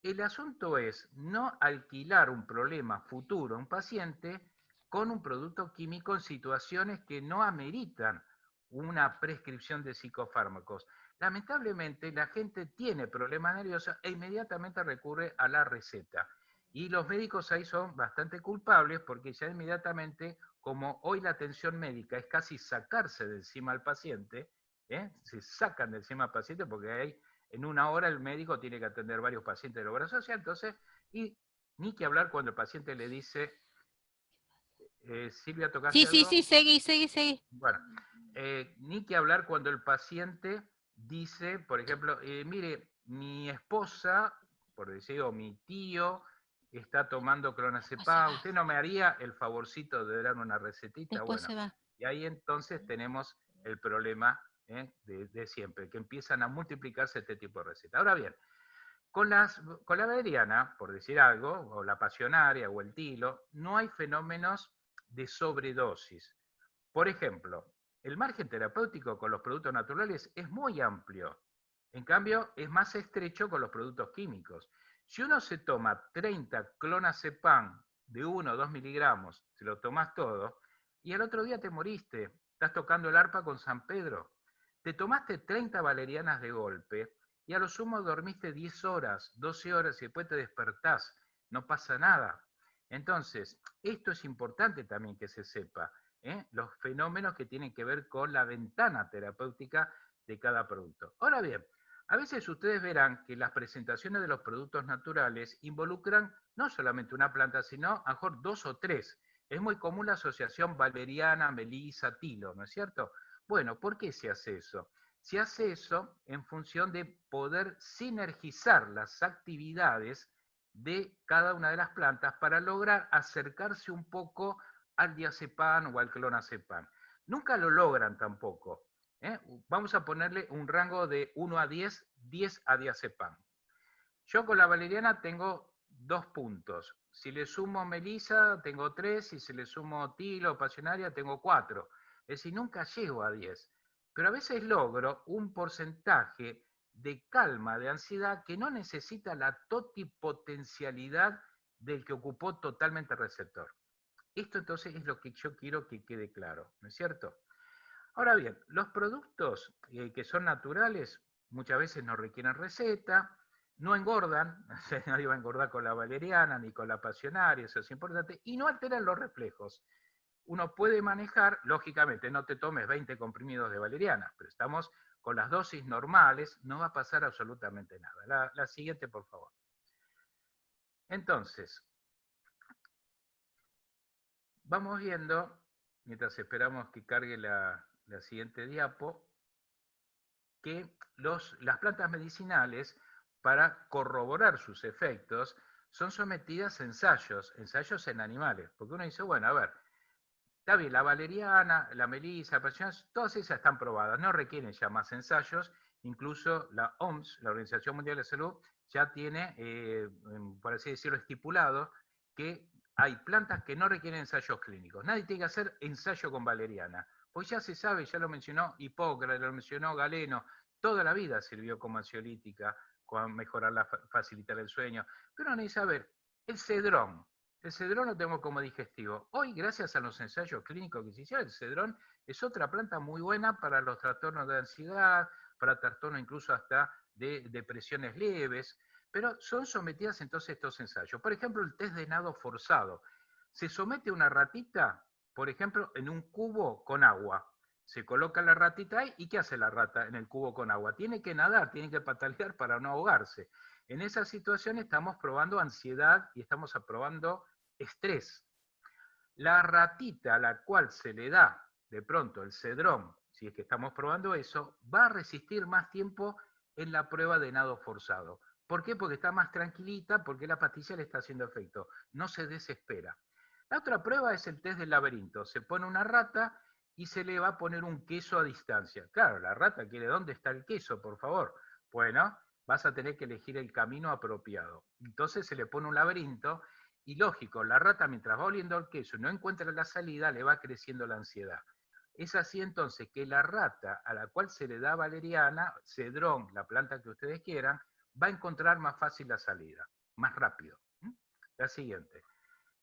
el asunto es no alquilar un problema futuro a un paciente con un producto químico en situaciones que no ameritan una prescripción de psicofármacos. Lamentablemente, la gente tiene problemas nerviosos e inmediatamente recurre a la receta. Y los médicos ahí son bastante culpables porque ya inmediatamente, como hoy la atención médica es casi sacarse de encima al paciente, se sacan de encima al paciente porque hay, en una hora el médico tiene que atender varios pacientes de la obra social, entonces, y ni que hablar cuando el paciente le dice, Silvia, ¿tocaste algo? Sí, seguí. Bueno, ni que hablar cuando el paciente dice, por ejemplo, mire, mi esposa, por decir, o mi tío, está tomando clonazepam, ¿usted no me haría el favorcito de darme una recetita? Después Bueno, se va. y ahí entonces tenemos el problema de siempre, que empiezan a multiplicarse este tipo de recetas. Ahora bien, con la valeriana, por decir algo, o la pasionaria o el tilo, no hay fenómenos de sobredosis. Por ejemplo, el margen terapéutico con los productos naturales es muy amplio. En cambio, es más estrecho con los productos químicos. Si uno se toma 30 clonazepam de 1 o 2 miligramos, te lo tomas todo, y al otro día te moriste, estás tocando el arpa con San Pedro. Te tomaste 30 valerianas de golpe, y a lo sumo dormiste 10 horas, 12 horas, y después te despertás. No pasa nada. Entonces, esto es importante también que se sepa. Los fenómenos que tienen que ver con la ventana terapéutica de cada producto. Ahora bien, a veces ustedes verán que las presentaciones de los productos naturales involucran no solamente una planta, sino a lo mejor 2 o 3. Es muy común la asociación valeriana, melisa, tilo, ¿no es cierto? Bueno, ¿por qué se hace eso? Se hace eso en función de poder sinergizar las actividades de cada una de las plantas para lograr acercarse un poco al diazepam o al clonazepam. Nunca lo logran tampoco. Vamos a ponerle un rango de 1 a 10, 10 a diazepam. Yo con la valeriana tengo 2 puntos. Si le sumo melisa, tengo 3, y si le sumo tilo o pasionaria, tengo 4. Es decir, nunca llego a 10. Pero a veces logro un porcentaje de calma, de ansiedad, que no necesita la totipotencialidad del que ocupó totalmente el receptor. Esto entonces es lo que yo quiero que quede claro, ¿no es cierto? Ahora bien, los productos que son naturales muchas veces no requieren receta, no engordan, nadie va a engordar con la valeriana ni con la pasionaria, eso es importante, y no alteran los reflejos. Uno puede manejar, lógicamente no te tomes 20 comprimidos de valeriana, pero estamos con las dosis normales, no va a pasar absolutamente nada. La siguiente, por favor. Entonces, vamos viendo, mientras esperamos que cargue la siguiente diapo, que las plantas medicinales, para corroborar sus efectos, son sometidas a ensayos en animales. Porque uno dice, bueno, a ver, está bien, la valeriana, la melisa, la pasionaria, todas esas están probadas, no requieren ya más ensayos. Incluso la OMS, la Organización Mundial de la Salud, ya tiene, por así decirlo, estipulado que hay plantas que no requieren ensayos clínicos. Nadie tiene que hacer ensayo con valeriana, pues ya se sabe, ya lo mencionó Hipócrates, lo mencionó Galeno, toda la vida sirvió como ansiolítica, con mejorar, facilitar el sueño. Pero no necesita saber, el cedrón lo tengo como digestivo. Hoy, gracias a los ensayos clínicos que se hicieron, el cedrón es otra planta muy buena para los trastornos de ansiedad, para trastornos incluso hasta de depresiones leves, pero son sometidas entonces a estos ensayos. Por ejemplo, el test de nado forzado. Se somete a una ratita, por ejemplo, en un cubo con agua. Se coloca la ratita ahí, ¿y qué hace la rata en el cubo con agua? Tiene que nadar, tiene que patalear para no ahogarse. En esa situación estamos probando ansiedad y estamos probando estrés. La ratita a la cual se le da de pronto el cedrón, si es que estamos probando eso, va a resistir más tiempo en la prueba de nado forzado. ¿Por qué? Porque está más tranquilita, porque la pastilla le está haciendo efecto. No se desespera. La otra prueba es el test del laberinto. Se pone una rata y se le va a poner un queso a distancia. Claro, la rata quiere, ¿dónde está el queso, por favor? Bueno, vas a tener que elegir el camino apropiado. Entonces se le pone un laberinto y lógico, la rata mientras va oliendo el queso y no encuentra la salida, le va creciendo la ansiedad. Es así entonces que la rata a la cual se le da valeriana, cedrón, la planta que ustedes quieran, va a encontrar más fácil la salida, más rápido. La siguiente.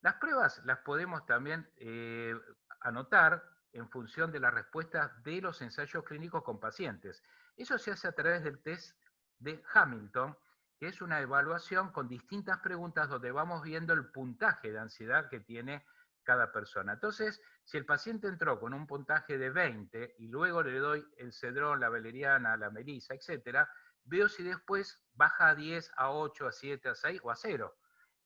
Las pruebas las podemos también anotar en función de las respuestas de los ensayos clínicos con pacientes. Eso se hace a través del test de Hamilton, que es una evaluación con distintas preguntas donde vamos viendo el puntaje de ansiedad que tiene cada persona. Entonces, si el paciente entró con un puntaje de 20 y luego le doy el cedrón, la valeriana, la melisa, etc., veo si después baja a 10, a 8, a 7, a 6 o a 0.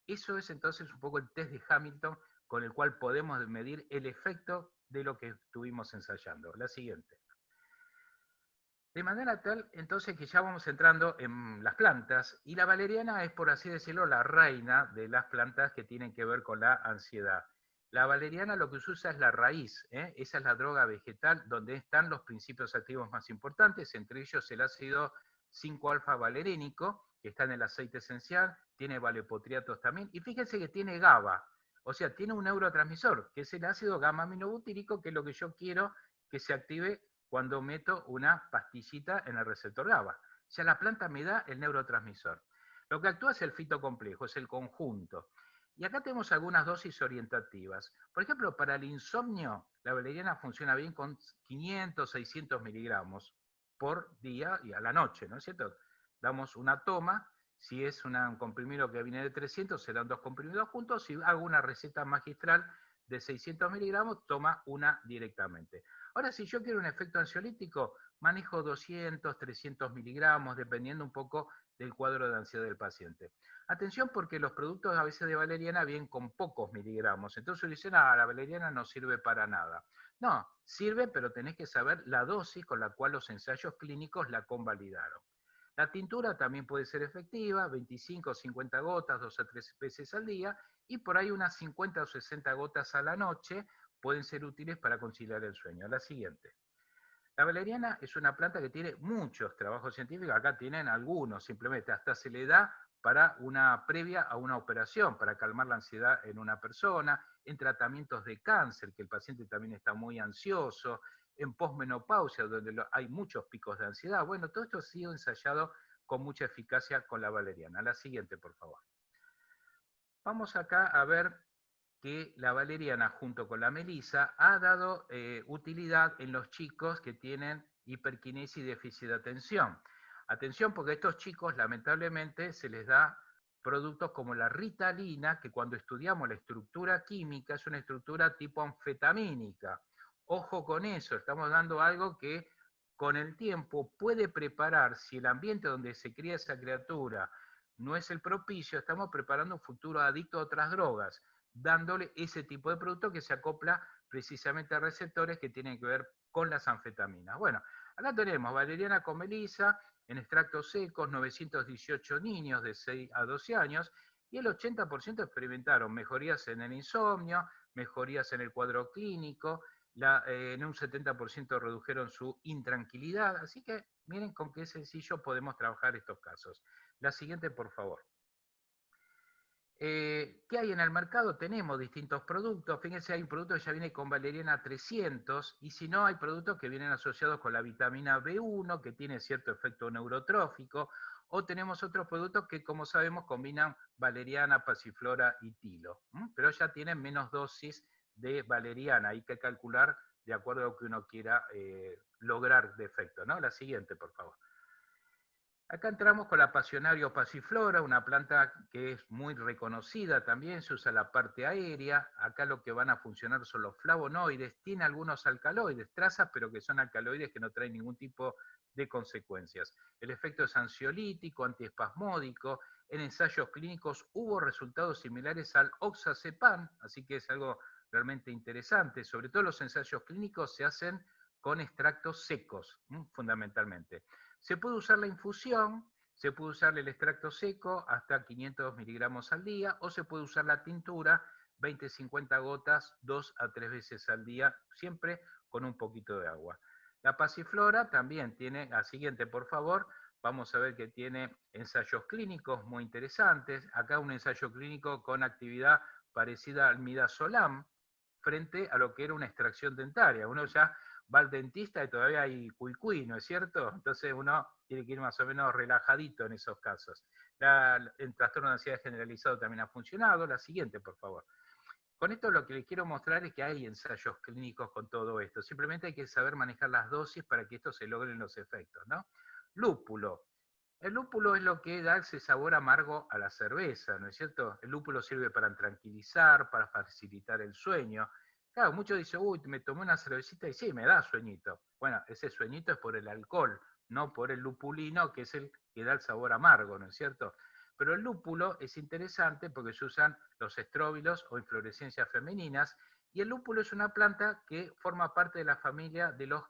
Eso es entonces un poco el test de Hamilton con el cual podemos medir el efecto de lo que estuvimos ensayando. La siguiente. De manera tal, entonces, que ya vamos entrando en las plantas, y la valeriana es, por así decirlo, la reina de las plantas que tienen que ver con la ansiedad. La valeriana lo que se usa es la raíz, esa es la droga vegetal donde están los principios activos más importantes, entre ellos el ácido 5-alfa-valerínico, que está en el aceite esencial, tiene valepotriatos también, y fíjense que tiene GABA, o sea, tiene un neurotransmisor, que es el ácido gamma-aminobutírico, que es lo que yo quiero que se active cuando meto una pastillita en el receptor GABA. O sea, la planta me da el neurotransmisor. Lo que actúa es el fitocomplejo, es el conjunto. Y acá tenemos algunas dosis orientativas. Por ejemplo, para el insomnio, la valeriana funciona bien con 500, 600 miligramos por día y a la noche, ¿no es cierto? Damos una toma, si es un comprimido que viene de 300, serán 2 comprimidos juntos. Si hago una receta magistral de 600 miligramos, toma una directamente. Ahora, si yo quiero un efecto ansiolítico, manejo 200, 300 miligramos, dependiendo un poco del cuadro de ansiedad del paciente. Atención, porque los productos a veces de valeriana vienen con pocos miligramos. Entonces dicen, la valeriana no sirve para nada. No, sirve, pero tenés que saber la dosis con la cual los ensayos clínicos la convalidaron. La tintura también puede ser efectiva, 25 o 50 gotas, 2 a 3 veces al día, y por ahí unas 50 o 60 gotas a la noche pueden ser útiles para conciliar el sueño. La siguiente. La valeriana es una planta que tiene muchos trabajos científicos, acá tienen algunos, simplemente hasta se le da para una previa a una operación, para calmar la ansiedad en una persona, en tratamientos de cáncer, que el paciente también está muy ansioso, en posmenopausia, donde hay muchos picos de ansiedad. Bueno, todo esto ha sido ensayado con mucha eficacia con la valeriana. La siguiente, por favor. Vamos acá a ver que la valeriana junto con la melisa ha dado utilidad en los chicos que tienen hiperquinesis y déficit de atención. Atención, porque a estos chicos lamentablemente se les da productos como la ritalina, que cuando estudiamos la estructura química es una estructura tipo anfetamínica. Ojo con eso, estamos dando algo que con el tiempo puede preparar, si el ambiente donde se cría esa criatura no es el propicio, estamos preparando un futuro adicto a otras drogas, dándole ese tipo de producto que se acopla precisamente a receptores que tienen que ver con las anfetaminas. Bueno, acá tenemos valeriana con melisa en extractos secos, 918 niños de 6 a 12 años, y el 80% experimentaron mejorías en el insomnio, mejorías en el cuadro clínico, en un 70% redujeron su intranquilidad, así que miren con qué sencillo podemos trabajar estos casos. La siguiente, por favor. ¿Qué hay en el mercado? Tenemos distintos productos. Fíjense, hay un producto que ya viene con valeriana 300, y si no, hay productos que vienen asociados con la vitamina B1, que tiene cierto efecto neurotrófico, o tenemos otros productos que, como sabemos, combinan valeriana, pasiflora y tilo, pero ya tienen menos dosis de valeriana. Hay que calcular de acuerdo a lo que uno quiera lograr de efecto, ¿no? La siguiente, por favor. Acá entramos con la Passionaria pasiflora, una planta que es muy reconocida también, se usa la parte aérea. Acá lo que van a funcionar son los flavonoides, tiene algunos alcaloides, trazas, pero que son alcaloides que no traen ningún tipo de consecuencias. El efecto es ansiolítico, antiespasmódico. En ensayos clínicos hubo resultados similares al oxazepam, así que es algo realmente interesantes. Sobre todo los ensayos clínicos se hacen con extractos secos, fundamentalmente. Se puede usar la infusión, se puede usar el extracto seco hasta 500 miligramos al día, o se puede usar la tintura, 20-50 gotas, 2 a 3 veces al día, siempre con un poquito de agua. La pasiflora también tiene, la siguiente por favor, vamos a ver que tiene ensayos clínicos muy interesantes. Acá un ensayo clínico con actividad parecida al midazolam, frente a lo que era una extracción dentaria. Uno ya va al dentista y todavía hay cuicuí, ¿no es cierto? Entonces uno tiene que ir más o menos relajadito en esos casos. El trastorno de ansiedad generalizado también ha funcionado. La siguiente, por favor. Con esto lo que les quiero mostrar es que hay ensayos clínicos con todo esto. Simplemente hay que saber manejar las dosis para que esto se logren los efectos, ¿no? Lúpulo. El lúpulo es lo que da ese sabor amargo a la cerveza, ¿no es cierto? El lúpulo sirve para tranquilizar, para facilitar el sueño. Claro, muchos dicen, uy, me tomé una cervecita y sí, me da sueñito. Bueno, ese sueñito es por el alcohol, no por el lupulino, que es el que da el sabor amargo, ¿no es cierto? Pero el lúpulo es interesante porque se usan los estróbilos o inflorescencias femeninas, y el lúpulo es una planta que forma parte de la familia de los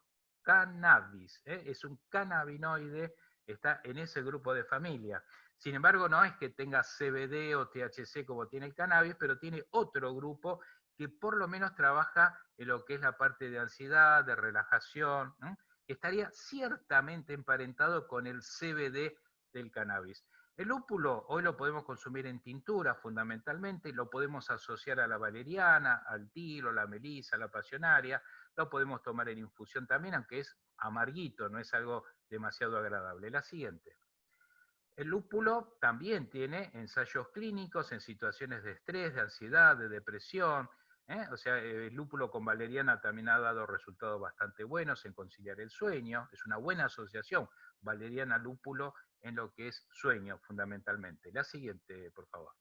cannabis, ¿eh? Es un cannabinoide, está en ese grupo de familia. Sin embargo, no es que tenga CBD o THC como tiene el cannabis, pero tiene otro grupo que por lo menos trabaja en lo que es la parte de ansiedad, de relajación, que estaría ciertamente emparentado con el CBD del cannabis. El lúpulo hoy lo podemos consumir en tintura fundamentalmente, lo podemos asociar a la valeriana, al tilo, a la melisa, a la pasionaria, lo podemos tomar en infusión también, aunque es amarguito, no es algo demasiado agradable. La siguiente. El lúpulo también tiene ensayos clínicos en situaciones de estrés, de ansiedad, de depresión. O sea, el lúpulo con valeriana también ha dado resultados bastante buenos en conciliar el sueño. Es una buena asociación, valeriana-lúpulo, en lo que es sueño, fundamentalmente. La siguiente, por favor.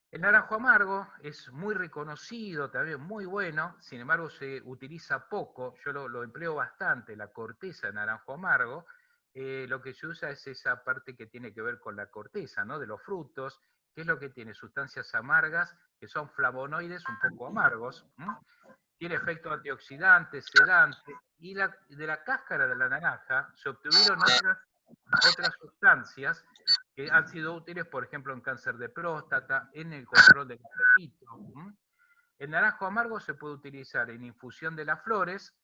El naranjo amargo es muy reconocido, también muy bueno, sin embargo se utiliza poco. Yo lo empleo bastante, la corteza de naranjo amargo. Lo que se usa es esa parte que tiene que ver con la corteza, ¿no? De los frutos, que es lo que tiene sustancias amargas, que son flavonoides un poco amargos. Tiene efecto antioxidante, sedante, y de la cáscara de la naranja se obtuvieron otras sustancias que han sido útiles, por ejemplo, en cáncer de próstata, en el control del apetito. El naranjo amargo se puede utilizar en infusión de las flores,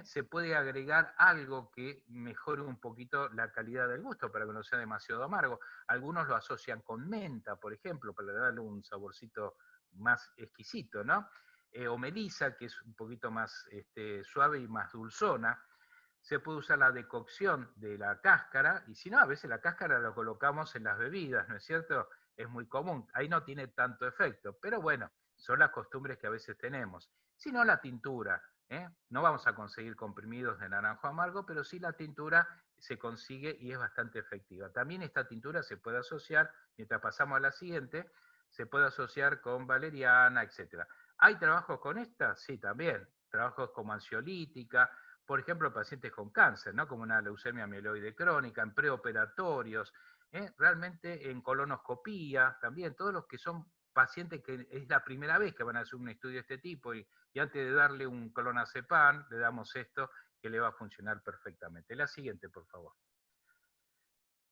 se puede agregar algo que mejore un poquito la calidad del gusto para que no sea demasiado amargo. Algunos lo asocian con menta, por ejemplo, para darle un saborcito más exquisito, ¿no? O melisa, que es un poquito más suave y más dulzona. Se puede usar la decocción de la cáscara, y si no, a veces la cáscara la colocamos en las bebidas, ¿no es cierto? Es muy común, ahí no tiene tanto efecto, pero bueno, son las costumbres que a veces tenemos. Si no, la tintura, no vamos a conseguir comprimidos de naranjo amargo, pero sí la tintura se consigue y es bastante efectiva. También esta tintura se puede asociar, mientras pasamos a la siguiente, se puede asociar con valeriana, etc. ¿Hay trabajos con esta? Sí, también. Trabajos como ansiolítica, por ejemplo, pacientes con cáncer, ¿no? Como una leucemia mieloide crónica, en preoperatorios, realmente en colonoscopía, también, todos los que son pacientes que es la primera vez que van a hacer un estudio de este tipo y antes de darle un clonazepam, le damos esto que le va a funcionar perfectamente. La siguiente, por favor.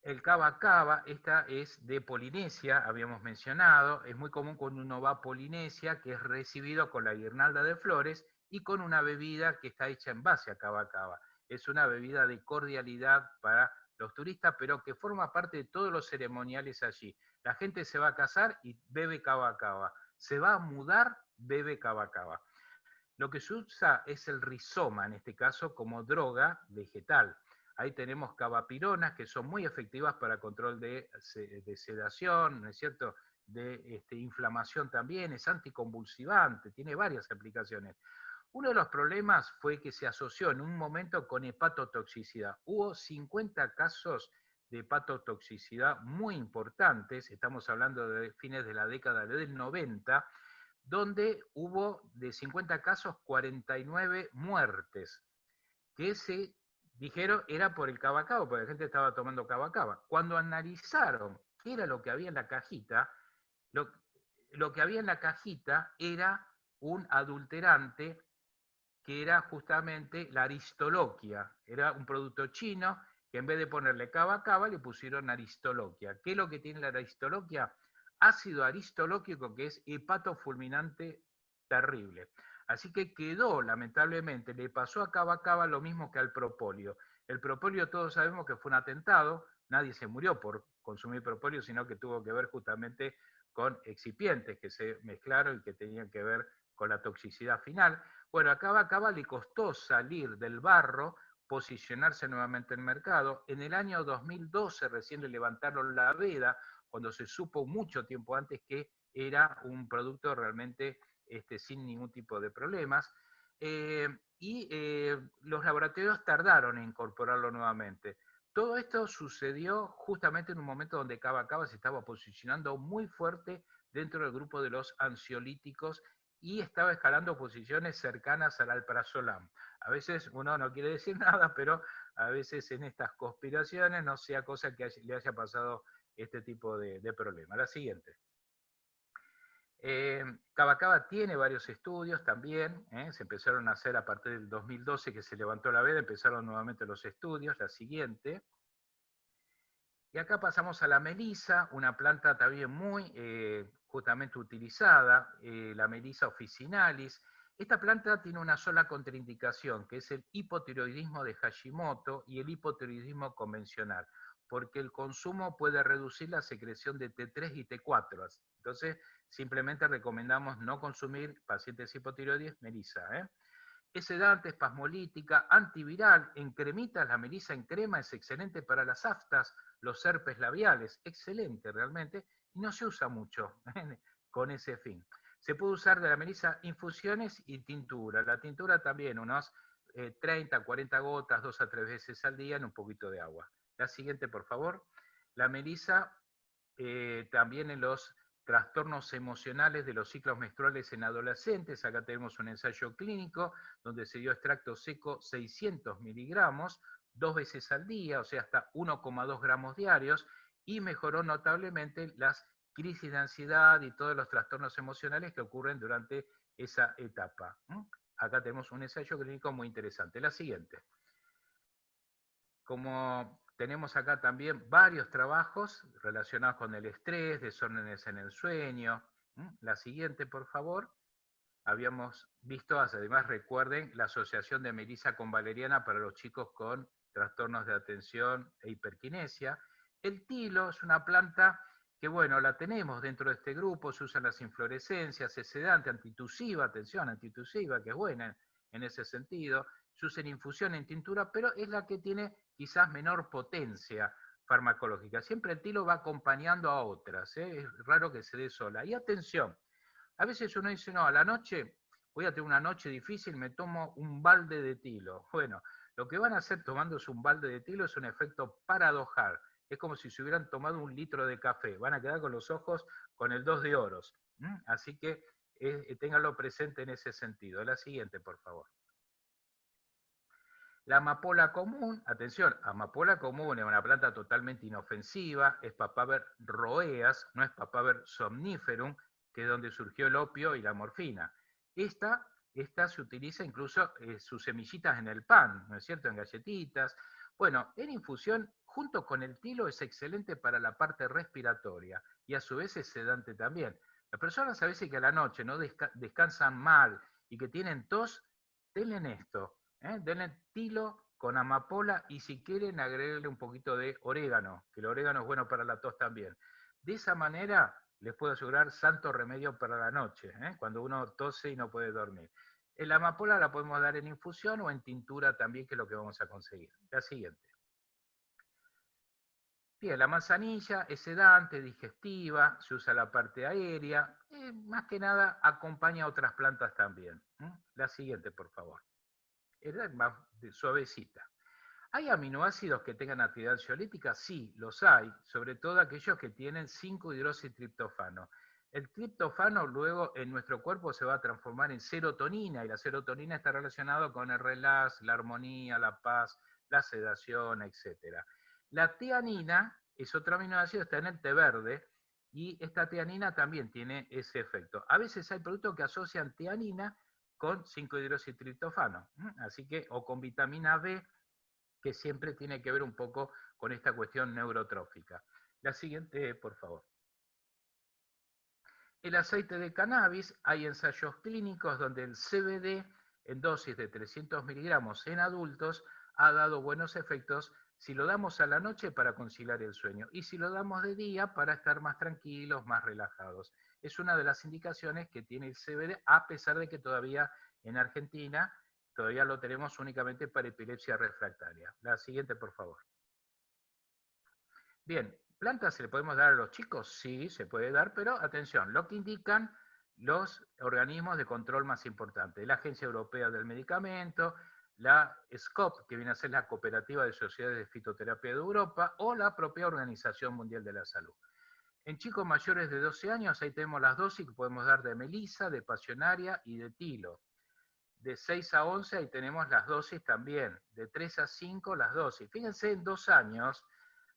El cava cava, esta es de Polinesia, habíamos mencionado, es muy común cuando uno va a Polinesia, que es recibido con la guirnalda de flores y con una bebida que está hecha en base a cava cava. Es una bebida de cordialidad para los turistas, pero que forma parte de todos los ceremoniales allí. La gente se va a casar y bebe cava cava. Se va a mudar, bebe cava cava. Lo que se usa es el rizoma, en este caso, como droga vegetal. Ahí tenemos cavapironas que son muy efectivas para control de sedación, ¿no es cierto?, de inflamación también, es anticonvulsivante, tiene varias aplicaciones. Uno de los problemas fue que se asoció en un momento con hepatotoxicidad. Hubo 50 casos de hepatotoxicidad muy importantes, estamos hablando de fines de la década del 90, donde hubo de 50 casos 49 muertes, que se dijeron era por el cava cava, porque la gente estaba tomando cava cava. Cuando analizaron qué era lo que había en la cajita, lo que había en la cajita era un adulterante que era justamente la aristoloquia. Era un producto chino que en vez de ponerle cava cava le pusieron aristoloquia. ¿Qué es lo que tiene la aristoloquia? Ácido aristolóquico, que es hepatofulminante terrible. Así que quedó, lamentablemente, le pasó a cava cava lo mismo que al propóleo. El propóleo todos sabemos que fue un atentado, nadie se murió por consumir propóleo, sino que tuvo que ver justamente con excipientes que se mezclaron y que tenían que ver con la toxicidad final. Bueno, a cava cava le costó salir del barro, posicionarse nuevamente en el mercado. En el año 2012 recién le levantaron la veda, cuando se supo mucho tiempo antes que era un producto realmente sin ningún tipo de problemas. Los laboratorios tardaron en incorporarlo nuevamente. Todo esto sucedió justamente en un momento donde cava cava se estaba posicionando muy fuerte dentro del grupo de los ansiolíticos y estaba escalando posiciones cercanas al alprazolam. A veces uno no quiere decir nada, pero a veces en estas conspiraciones no sea cosa que le haya pasado este tipo de problema. La siguiente. Cava cava tiene varios estudios también, se empezaron a hacer a partir del 2012 que se levantó la veda, empezaron nuevamente los estudios. La siguiente. Y acá pasamos a la melisa, una planta también muy justamente utilizada, la melisa officinalis. Esta planta tiene una sola contraindicación, que es el hipotiroidismo de Hashimoto y el hipotiroidismo convencional, porque el consumo puede reducir la secreción de T3 y T4. Entonces, simplemente recomendamos no consumir pacientes hipotiroides melisa. Es sedante, espasmolítica, antiviral, en cremitas, la melisa en crema es excelente para las aftas, los herpes labiales, excelente realmente, y no se usa mucho con ese fin. Se puede usar de la melisa infusiones y tintura. La tintura también, unos 30, 40 gotas, 2 a 3 veces al día en un poquito de agua. La siguiente, por favor. La melisa también en los trastornos emocionales de los ciclos menstruales en adolescentes. Acá tenemos un ensayo clínico donde se dio extracto seco 600 miligramos, 2 veces al día, o sea, hasta 1,2 gramos diarios, y mejoró notablemente las crisis de ansiedad y todos los trastornos emocionales que ocurren durante esa etapa. Acá tenemos un ensayo clínico muy interesante. La siguiente. Como tenemos acá también varios trabajos relacionados con el estrés, desórdenes en el sueño. La siguiente, por favor. Habíamos visto, además recuerden, la asociación de melisa con valeriana para los chicos con trastornos de atención e hiperquinesia. El tilo es una planta que, bueno, la tenemos dentro de este grupo, se usan las inflorescencias, es sedante, antitusiva, atención, antitusiva, que es buena en ese sentido. Se usa en infusión, en tintura, pero es la que tiene quizás menor potencia farmacológica. Siempre el tilo va acompañando a otras, es raro que se dé sola. Y atención, a veces uno dice, no, a la noche, voy a tener una noche difícil, me tomo un balde de tilo. Bueno, lo que van a hacer tomándose un balde de tilo es un efecto paradojal. Es como si se hubieran tomado 1 litro de café. Van a quedar con los ojos con el 2 de oros. Así que ténganlo presente en ese sentido. La siguiente, por favor. La amapola común, atención, amapola común es una planta totalmente inofensiva, es Papaver rhoeas, no es Papaver somniferum, que es donde surgió el opio y la morfina. Esta se utiliza incluso sus semillitas en el pan, ¿no es cierto?, en galletitas. Bueno, en infusión, junto con el tilo, es excelente para la parte respiratoria y a su vez es sedante también. Las personas a veces que a la noche no descansan mal y que tienen tos, denle esto. Denle tilo con amapola y si quieren agregarle un poquito de orégano, que el orégano es bueno para la tos también. De esa manera les puedo asegurar santo remedio para la noche, cuando uno tose y no puede dormir. La amapola la podemos dar en infusión o en tintura también, que es lo que vamos a conseguir. La siguiente. Bien, la manzanilla es sedante, digestiva, se usa la parte aérea, más que nada acompaña a otras plantas también. La siguiente, por favor. Es más suavecita. ¿Hay aminoácidos que tengan actividad ansiolítica? Sí, los hay, sobre todo aquellos que tienen 5-hidroxitriptofano. El triptofano luego en nuestro cuerpo se va a transformar en serotonina, y la serotonina está relacionada con el relax, la armonía, la paz, la sedación, etc. La tianina es otro aminoácido, está en el té verde, y esta tianina también tiene ese efecto. A veces hay productos que asocian tianina con 5-hidroxitriptofano, así que, o con vitamina B, que siempre tiene que ver un poco con esta cuestión neurotrófica. La siguiente, por favor. El aceite de cannabis, hay ensayos clínicos donde el CBD en dosis de 300 miligramos en adultos ha dado buenos efectos si lo damos a la noche para conciliar el sueño y si lo damos de día para estar más tranquilos, más relajados. Es una de las indicaciones que tiene el CBD, a pesar de que todavía en Argentina todavía lo tenemos únicamente para epilepsia refractaria. La siguiente, por favor. Bien, ¿plantas se le podemos dar a los chicos? Sí, se puede dar, pero atención, lo que indican los organismos de control más importantes, la Agencia Europea del Medicamento, la SCOP, que viene a ser la Cooperativa de Sociedades de Fitoterapia de Europa, o la propia Organización Mundial de la Salud. En chicos mayores de 12 años, ahí tenemos las dosis que podemos dar de melisa, de pasionaria y de tilo. De 6 a 11, ahí tenemos las dosis también. De 3 a 5, las dosis. Fíjense, en 2 años,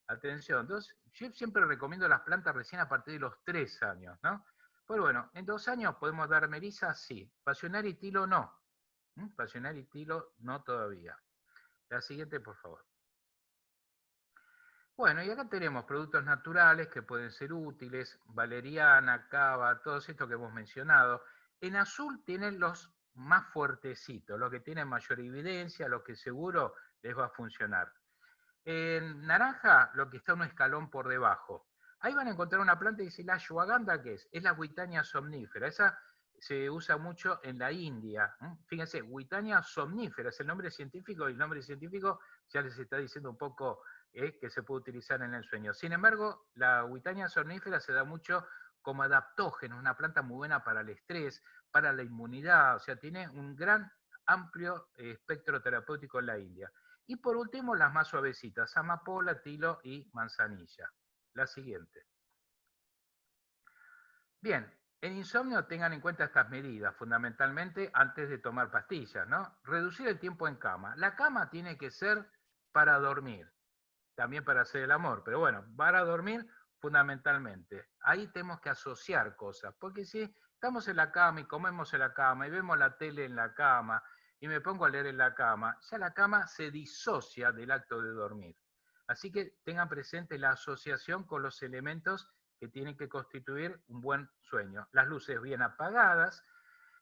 atención, yo siempre recomiendo las plantas recién a partir de los 3 años, ¿no? Pues bueno, en 2 años podemos dar melisa, sí. Pasionaria y tilo, no. Pasionaria y tilo, no todavía. La siguiente, por favor. Bueno, y acá tenemos productos naturales que pueden ser útiles, valeriana, cava, todo esto que hemos mencionado. En azul tienen los más fuertecitos, los que tienen mayor evidencia, los que seguro les va a funcionar. En naranja, lo que está un escalón por debajo. Ahí van a encontrar una planta y dice, la ashwagandha, ¿qué es? Es la Witania somnífera. Esa se usa mucho en la India. Fíjense, Witania somnífera es el nombre científico, y el nombre científico ya les está diciendo un poco que se puede utilizar en el sueño. Sin embargo, la Witania somnífera se da mucho como adaptógeno, una planta muy buena para el estrés, para la inmunidad, o sea, tiene un gran, amplio espectro terapéutico en la India. Y por último, las más suavecitas, amapola, tilo y manzanilla. La siguiente. Bien, en insomnio tengan en cuenta estas medidas, fundamentalmente antes de tomar pastillas, ¿no? Reducir el tiempo en cama. La cama tiene que ser para dormir, también para hacer el amor, pero bueno, para dormir fundamentalmente. Ahí tenemos que asociar cosas, porque si estamos en la cama y comemos en la cama y vemos la tele en la cama y me pongo a leer en la cama, ya la cama se disocia del acto de dormir. Así que tengan presente la asociación con los elementos que tienen que constituir un buen sueño. Las luces bien apagadas,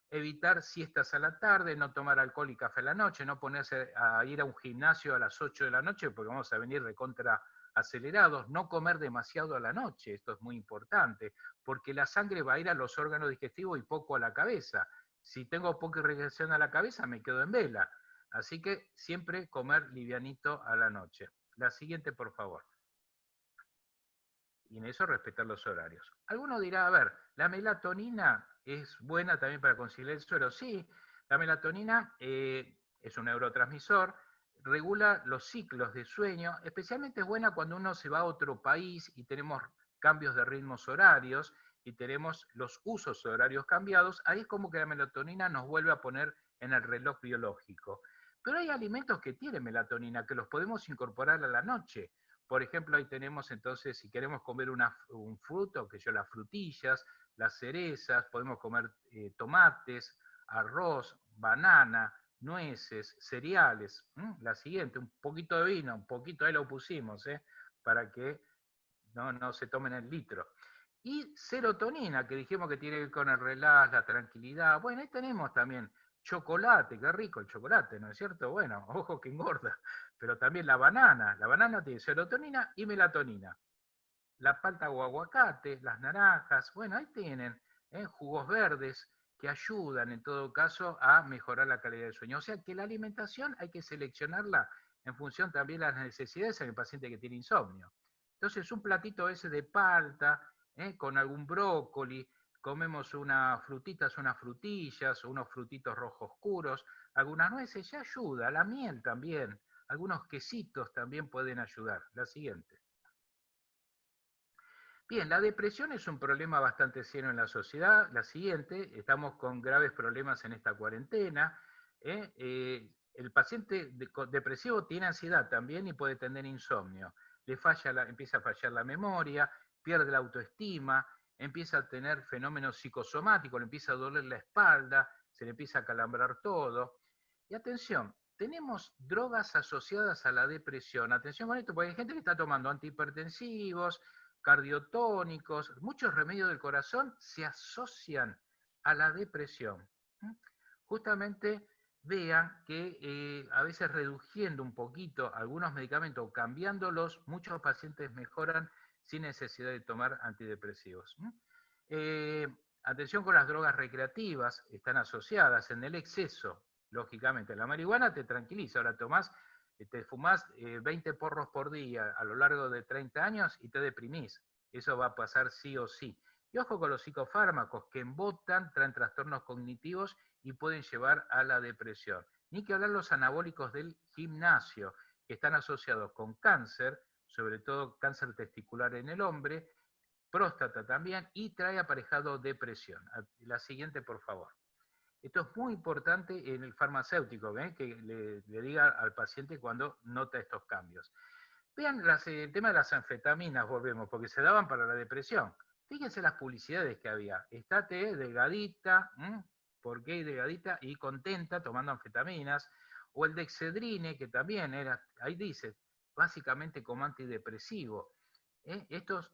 evitar siestas a la tarde, no tomar alcohol y café a la noche, no ponerse a ir a un gimnasio a las 8 de la noche porque vamos a venir recontra acelerados, no comer demasiado a la noche, esto es muy importante, porque la sangre va a ir a los órganos digestivos y poco a la cabeza. Si tengo poca irrigación a la cabeza, me quedo en vela. Así que siempre comer livianito a la noche. La siguiente, por favor. Y en eso respetar los horarios. Alguno dirá, a ver, la melatonina es buena también para conciliar el sueño. Sí, la melatonina es un neurotransmisor, regula los ciclos de sueño, especialmente es buena cuando uno se va a otro país y tenemos cambios de ritmos horarios y tenemos los usos horarios cambiados, ahí es como que la melatonina nos vuelve a poner en el reloj biológico. Pero hay alimentos que tienen melatonina, que los podemos incorporar a la noche. Por ejemplo, ahí tenemos entonces, si queremos comer un fruto, que yo las frutillas, las cerezas, podemos comer tomates, arroz, banana, nueces, cereales. La siguiente, un poquito de vino, un poquito, ahí lo pusimos, para que no se tomen el litro. Y serotonina, que dijimos que tiene que ver con el relax, la tranquilidad. Bueno, ahí tenemos también chocolate, qué rico el chocolate, ¿no es cierto? Bueno, ojo que engorda. Pero también la banana tiene serotonina y melatonina. La palta o aguacate, las naranjas, bueno, ahí tienen jugos verdes que ayudan en todo caso a mejorar la calidad del sueño. O sea que la alimentación hay que seleccionarla en función también de las necesidades del paciente que tiene insomnio. Entonces un platito ese de palta, con algún brócoli, comemos unas frutitas, unas frutillas, unos frutitos rojos oscuros, algunas nueces, ya ayuda, la miel también, algunos quesitos también pueden ayudar. La siguiente. Bien, la depresión es un problema bastante serio en la sociedad. La siguiente, estamos con graves problemas en esta cuarentena. El paciente depresivo tiene ansiedad también y puede tener insomnio. Empieza a fallar la memoria, pierde la autoestima, empieza a tener fenómenos psicosomáticos, le empieza a doler la espalda, se le empieza a calambrar todo. Y atención, tenemos drogas asociadas a la depresión. Atención con esto, porque hay gente que está tomando antihipertensivos, cardiotónicos, muchos remedios del corazón se asocian a la depresión. Justamente vean que a veces reduciendo un poquito algunos medicamentos, cambiándolos, muchos pacientes mejoran sin necesidad de tomar antidepresivos. Atención con las drogas recreativas, están asociadas en el exceso, lógicamente. La marihuana te tranquiliza, ahora te fumás 20 porros por día a lo largo de 30 años y te deprimís. Eso va a pasar sí o sí. Y ojo con los psicofármacos que embotan, traen trastornos cognitivos y pueden llevar a la depresión. Ni que hablar los anabólicos del gimnasio, que están asociados con cáncer, sobre todo cáncer testicular en el hombre, próstata también, y trae aparejado depresión. La siguiente, por favor. Esto es muy importante en el farmacéutico, que le diga al paciente cuando nota estos cambios. Vean el tema de las anfetaminas, volvemos, porque se daban para la depresión. Fíjense las publicidades que había. Estate delgadita, ¿por qué delgadita? Y contenta tomando anfetaminas. O el Dexedrine, que también era, ahí dice, básicamente como antidepresivo. Esto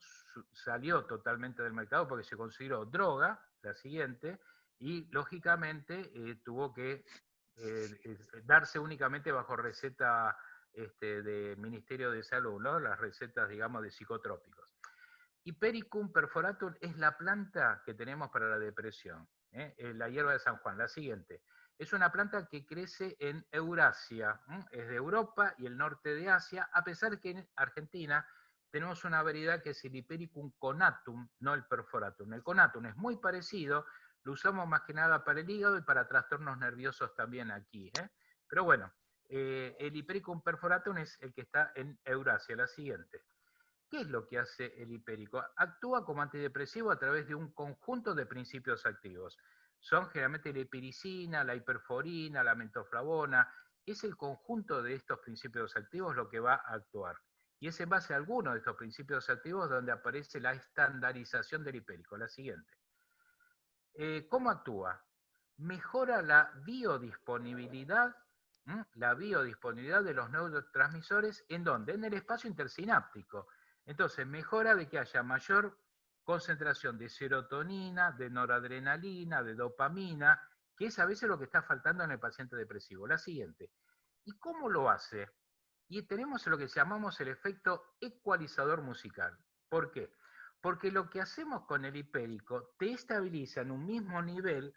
salió totalmente del mercado porque se consideró droga, la siguiente, y lógicamente tuvo que darse únicamente bajo receta de Ministerio de Salud, ¿no? Las recetas, digamos, de psicotrópicos. Hipericum perforatum es la planta que tenemos para la depresión, la hierba de San Juan. La siguiente, es una planta que crece en Eurasia, es de Europa y el norte de Asia, a pesar que en Argentina tenemos una variedad que es el Hipericum conatum, no el perforatum. El conatum es muy parecido, lo usamos más que nada para el hígado y para trastornos nerviosos también aquí. Pero bueno, el Hipericum perforatum es el que está en Eurasia. La siguiente. ¿Qué es lo que hace el hipérico? Actúa como antidepresivo a través de un conjunto de principios activos. Son generalmente la hipiricina, la hiperforina, la mentoflavona. Es el conjunto de estos principios activos lo que va a actuar. Y es en base a algunos de estos principios activos donde aparece la estandarización del hipérico. La siguiente. ¿Cómo actúa? Mejora la biodisponibilidad de los neurotransmisores. ¿En dónde? En el espacio intersináptico. Entonces, mejora de que haya mayor concentración de serotonina, de noradrenalina, de dopamina, que es a veces lo que está faltando en el paciente depresivo. La siguiente. ¿Y cómo lo hace? Y tenemos lo que llamamos el efecto ecualizador musical. ¿Por qué? Porque lo que hacemos con el hipérico te estabiliza en un mismo nivel,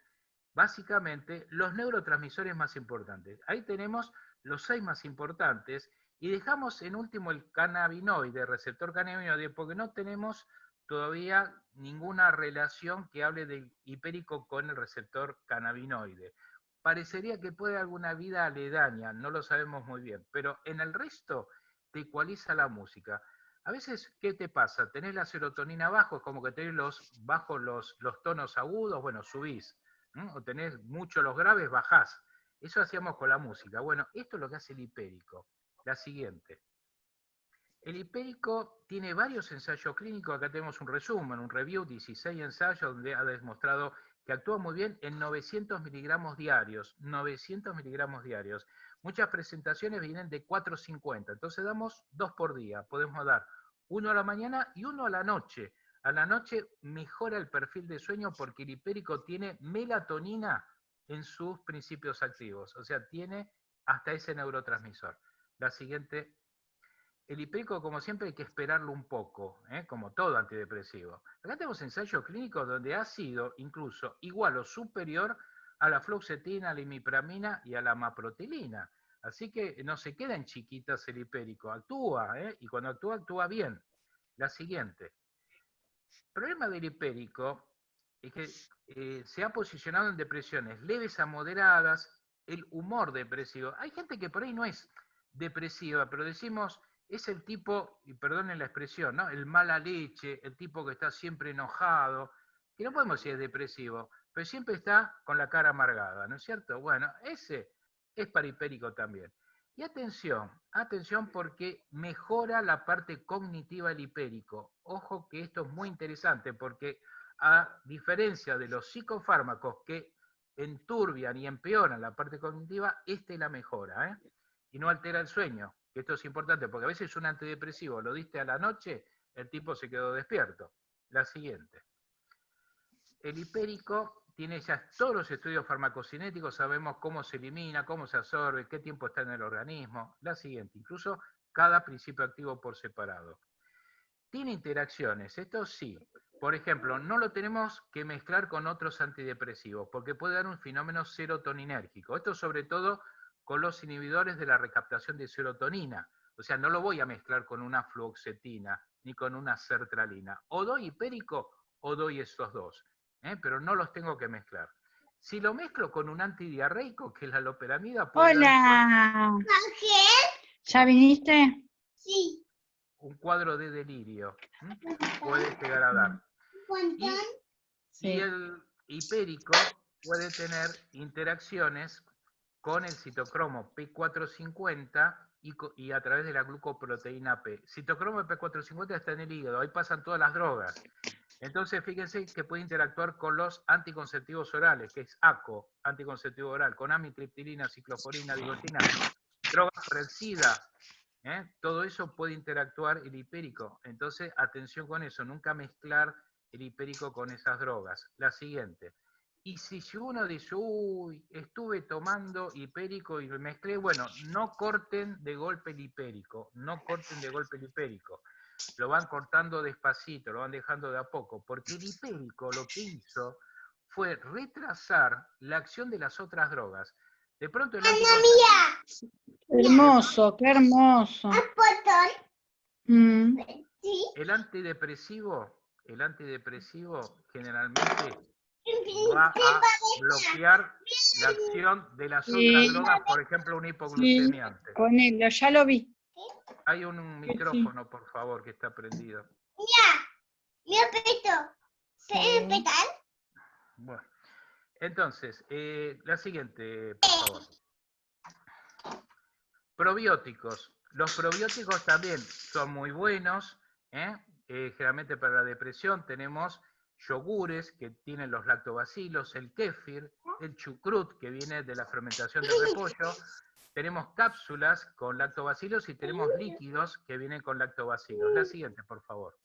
básicamente, los neurotransmisores más importantes. Ahí tenemos los 6 más importantes y dejamos en último el cannabinoide, el receptor cannabinoide, porque no tenemos todavía ninguna relación que hable del hipérico con el receptor cannabinoide. Parecería que puede haber alguna vida aledaña, no lo sabemos muy bien, pero en el resto te ecualiza la música. A veces, ¿qué te pasa? Tenés la serotonina bajo, es como que tenés bajos los tonos agudos, bueno, subís. O tenés mucho los graves, bajás. Eso hacíamos con la música. Bueno, esto es lo que hace el hipérico. La siguiente. El hipérico tiene varios ensayos clínicos. Acá tenemos un resumen, un review, 16 ensayos donde ha demostrado que actúa muy bien en 900 miligramos diarios. 900 miligramos diarios. Muchas presentaciones vienen de 450. Entonces damos 2 por día. Podemos dar 1 a la mañana y 1 a la noche. A la noche mejora el perfil de sueño porque el hipérico tiene melatonina en sus principios activos. O sea, tiene hasta ese neurotransmisor. La siguiente. El hipérico, como siempre, hay que esperarlo un poco, como todo antidepresivo. Acá tenemos ensayos clínicos donde ha sido incluso igual o superior a la fluoxetina, a la imipramina y a la maprotilina. Así que no se queda en chiquitas el hipérico, actúa, y cuando actúa, actúa bien. La siguiente. El problema del hipérico es que se ha posicionado en depresiones leves a moderadas, el humor depresivo. Hay gente que por ahí no es depresiva, pero decimos, es el tipo, y perdonen la expresión, ¿no? El mala leche, el tipo que está siempre enojado, que no podemos decir es depresivo, pero siempre está con la cara amargada, ¿no es cierto? Bueno, ese es parahipérico también. Y atención porque mejora la parte cognitiva del hipérico. Ojo que esto es muy interesante porque a diferencia de los psicofármacos que enturbian y empeoran la parte cognitiva, la mejora, ¿eh? Y no altera el sueño, que esto es importante porque a veces un antidepresivo lo diste a la noche, el tipo se quedó despierto. La siguiente. El hipérico tiene ya todos los estudios farmacocinéticos, sabemos cómo se elimina, cómo se absorbe, qué tiempo está en el organismo. La siguiente, incluso cada principio activo por separado. Tiene interacciones, esto sí. Por ejemplo, no lo tenemos que mezclar con otros antidepresivos, porque puede dar un fenómeno serotoninérgico. Esto sobre todo con los inhibidores de la recaptación de serotonina. O sea, no lo voy a mezclar con una fluoxetina, ni con una sertralina. O doy hipérico o doy estos dos. Pero no los tengo que mezclar. Si lo mezclo con un antidiarreico, que es la loperamida, puede Hola. ¿Ya viniste? Sí. un cuadro de delirio. Puede llegar a dar. Y el hipérico puede tener interacciones con el citocromo P450 y a través de la glucoproteína P. Citocromo P450 está en el hígado, ahí pasan todas las drogas. Entonces, fíjense que puede interactuar con los anticonceptivos orales, que es ACO, anticonceptivo oral, con amitriptilina, ciclosporina, digoxina, drogas para el SIDA. Todo eso puede interactuar el hipérico. Entonces, atención con eso, nunca mezclar el hipérico con esas drogas. La siguiente. Y si uno dice, uy, estuve tomando hipérico y mezclé, bueno, no corten de golpe el hipérico, no corten de golpe el hipérico. Lo van cortando despacito, lo van dejando de a poco, porque el hipérico lo que hizo fue retrasar la acción de las otras drogas. De pronto el Hermoso, qué hermoso. Mm. El antidepresivo generalmente va a bloquear la acción de las otras drogas, por ejemplo, un hipoglucemiante. Ponelo, ya lo vi. Hay un micrófono, por favor, que está prendido. Bueno, entonces, la siguiente, por favor. Probióticos. Los probióticos también son muy buenos. Generalmente para la depresión tenemos yogures que tienen los lactobacilos, el kéfir, el chucrut que viene de la fermentación del repollo. Tenemos cápsulas con lactobacilos y tenemos líquidos que vienen con lactobacilos. La siguiente, por favor.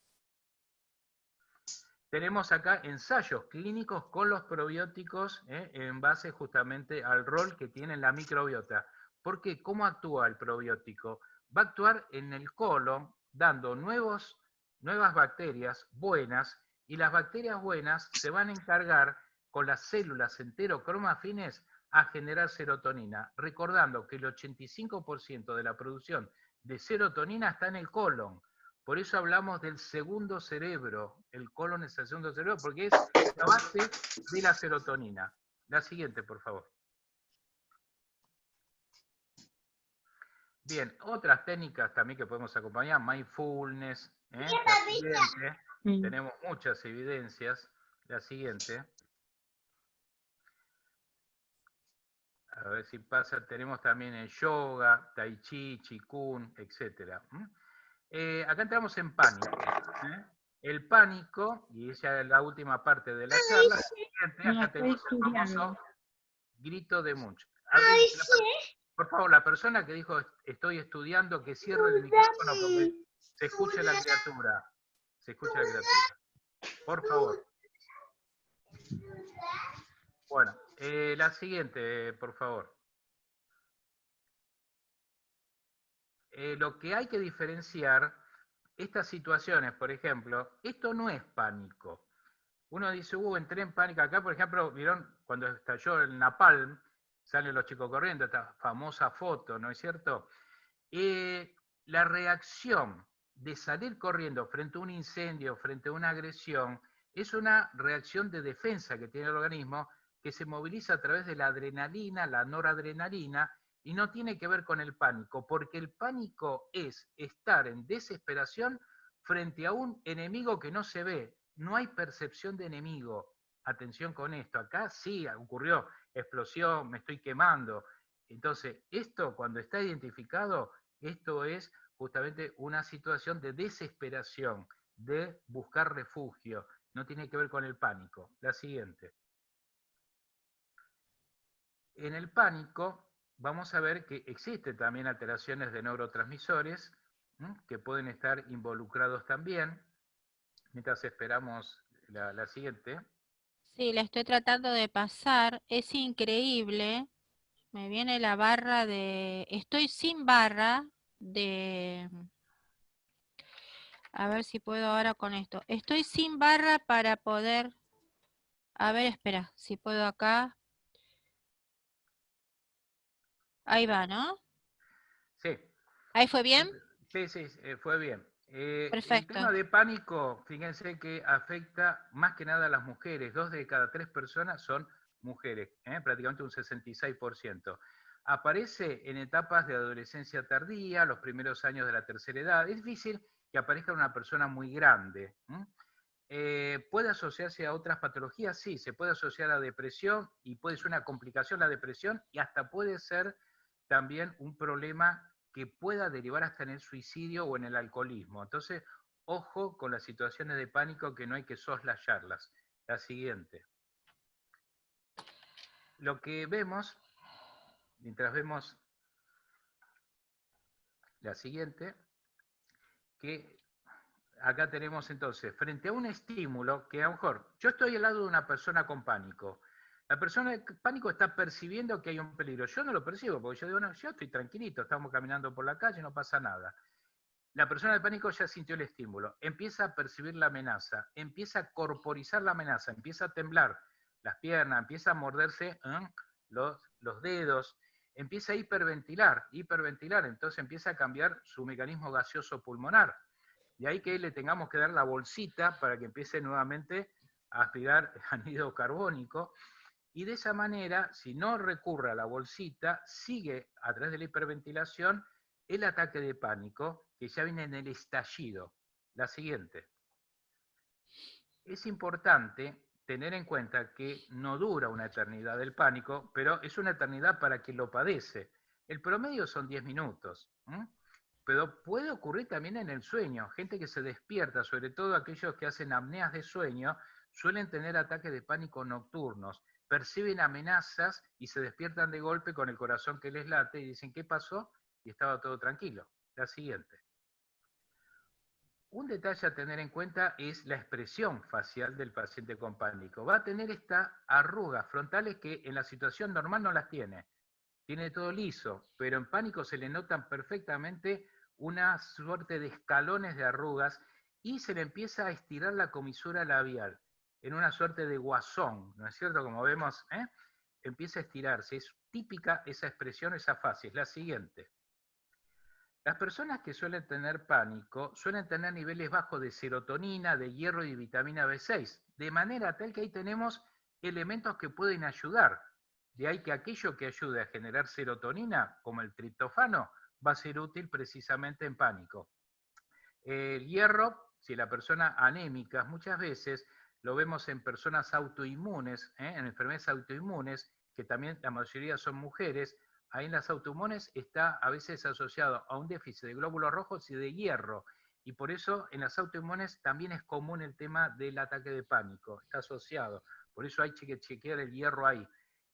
Tenemos acá ensayos clínicos con los probióticos en base justamente al rol que tiene la microbiota. ¿Por qué? ¿Cómo actúa el probiótico? Va a actuar en el colon dando nuevas bacterias buenas, y las bacterias buenas se van a encargar con las células enterocromafines a generar serotonina, recordando que el 85% de la producción de serotonina está en el colon. Por eso hablamos del segundo cerebro. El colon es el segundo cerebro porque es la base de la serotonina. La siguiente, por favor. Bien, otras técnicas también que podemos acompañar, mindfulness, la siguiente, tenemos muchas evidencias. La siguiente. A ver si pasa, tenemos también el yoga, tai chi, qigong, etc. Acá entramos en pánico. El pánico, y esa es la última parte de la charla, acá tenemos el famoso grito de Munch. A ver, por favor, la persona que dijo estoy estudiando, que cierre el micrófono porque se escucha la criatura. Se escucha la criatura. Por favor. Bueno, la siguiente, por favor. Lo que hay que diferenciar, estas situaciones, por ejemplo, esto no es pánico. Uno dice, entré en pánico. Acá, por ejemplo, ¿vieron cuando estalló el Napalm? Salen los chicos corriendo, esta famosa foto, ¿no es cierto? La reacción de salir corriendo frente a un incendio, frente a una agresión, es una reacción de defensa que tiene el organismo, que se moviliza a través de la adrenalina, la noradrenalina, y no tiene que ver con el pánico, porque el pánico es estar en desesperación frente a un enemigo que no se ve. No hay percepción de enemigo. Atención con esto. Acá sí ocurrió explosión, me estoy quemando. Entonces, esto cuando está identificado, esto es justamente una situación de desesperación, de buscar refugio. No tiene que ver con el pánico. La siguiente. En el pánico vamos a ver que existen también alteraciones de neurotransmisores que pueden estar involucrados también. Mientras esperamos la siguiente. Sí, la estoy tratando de pasar. Es increíble. Me viene la barra de... Estoy sin barra de... A ver si puedo ahora con esto. Estoy sin barra para poder... A ver, espera, si puedo acá. Ahí va, ¿no? Sí. ¿Ahí fue bien? Sí, fue bien. El Perfecto. tema de pánico, fíjense que afecta más que nada a las mujeres. 2 de cada 3 personas son mujeres, prácticamente un 66%. Aparece en etapas de adolescencia tardía, los primeros años de la tercera edad. Es difícil que aparezca una persona muy grande. ¿Puede asociarse a otras patologías? Sí, se puede asociar a depresión y puede ser una complicación la depresión y hasta puede ser también un problema que pueda derivar hasta en el suicidio o en el alcoholismo. Entonces, ojo con las situaciones de pánico que no hay que soslayarlas. La siguiente. Lo que vemos, mientras vemos la siguiente, que acá tenemos entonces, frente a un estímulo que a lo mejor, yo estoy al lado de una persona con pánico. La persona de pánico está percibiendo que hay un peligro. Yo no lo percibo, porque yo digo, no, yo estoy tranquilito, estamos caminando por la calle, no pasa nada. La persona de pánico ya sintió el estímulo, empieza a percibir la amenaza, empieza a corporizar la amenaza, empieza a temblar las piernas, empieza a morderse los dedos, empieza a hiperventilar, entonces empieza a cambiar su mecanismo gaseoso pulmonar. De ahí que le tengamos que dar la bolsita para que empiece nuevamente a aspirar anhídrido carbónico. Y de esa manera, si no recurre a la bolsita, sigue a través de la hiperventilación el ataque de pánico, que ya viene en el estallido. La siguiente. Es importante tener en cuenta que no dura una eternidad el pánico, pero es una eternidad para quien lo padece. El promedio son 10 minutos. Pero puede ocurrir también en el sueño. Gente que se despierta, sobre todo aquellos que hacen apneas de sueño, suelen tener ataques de pánico nocturnos. Perciben amenazas y se despiertan de golpe con el corazón que les late y dicen, ¿qué pasó? Y estaba todo tranquilo. La siguiente. Un detalle a tener en cuenta es la expresión facial del paciente con pánico. Va a tener estas arrugas frontales que en la situación normal no las tiene. Tiene todo liso, pero en pánico se le notan perfectamente una suerte de escalones de arrugas y se le empieza a estirar la comisura labial en una suerte de guasón, ¿no es cierto? Como vemos, empieza a estirarse. Es típica esa expresión, esa fase. Es la siguiente. Las personas que suelen tener pánico suelen tener niveles bajos de serotonina, de hierro y de vitamina B6, de manera tal que ahí tenemos elementos que pueden ayudar. De ahí que aquello que ayude a generar serotonina, como el triptofano, va a ser útil precisamente en pánico. El hierro, si la persona anémica, muchas veces lo vemos en personas autoinmunes, en enfermedades autoinmunes, que también la mayoría son mujeres. Ahí en las autoinmunes está a veces asociado a un déficit de glóbulos rojos y de hierro. Y por eso en las autoinmunes también es común el tema del ataque de pánico, está asociado. Por eso hay que chequear el hierro ahí.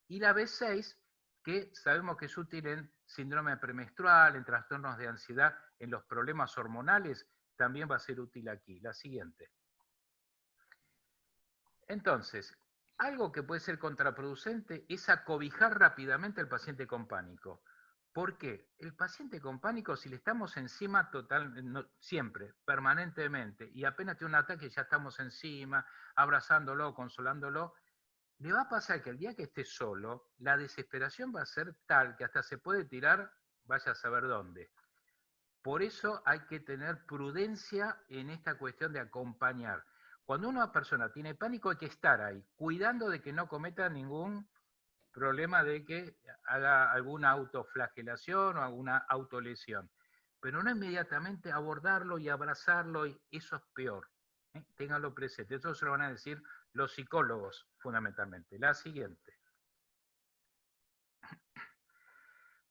Y la B6, que sabemos que es útil en síndrome premenstrual, en trastornos de ansiedad, en los problemas hormonales, también va a ser útil aquí. La siguiente. Entonces, algo que puede ser contraproducente es acobijar rápidamente al paciente con pánico. ¿Por qué? El paciente con pánico, si le estamos encima siempre, permanentemente, y apenas tiene un ataque ya estamos encima, abrazándolo, consolándolo, le va a pasar que el día que esté solo, la desesperación va a ser tal que hasta se puede tirar, vaya a saber dónde. Por eso hay que tener prudencia en esta cuestión de acompañar. Cuando una persona tiene pánico hay que estar ahí, cuidando de que no cometa ningún problema de que haga alguna autoflagelación o alguna autolesión. Pero no inmediatamente abordarlo y abrazarlo, eso es peor. Ténganlo presente. Eso se lo van a decir los psicólogos, fundamentalmente. La siguiente.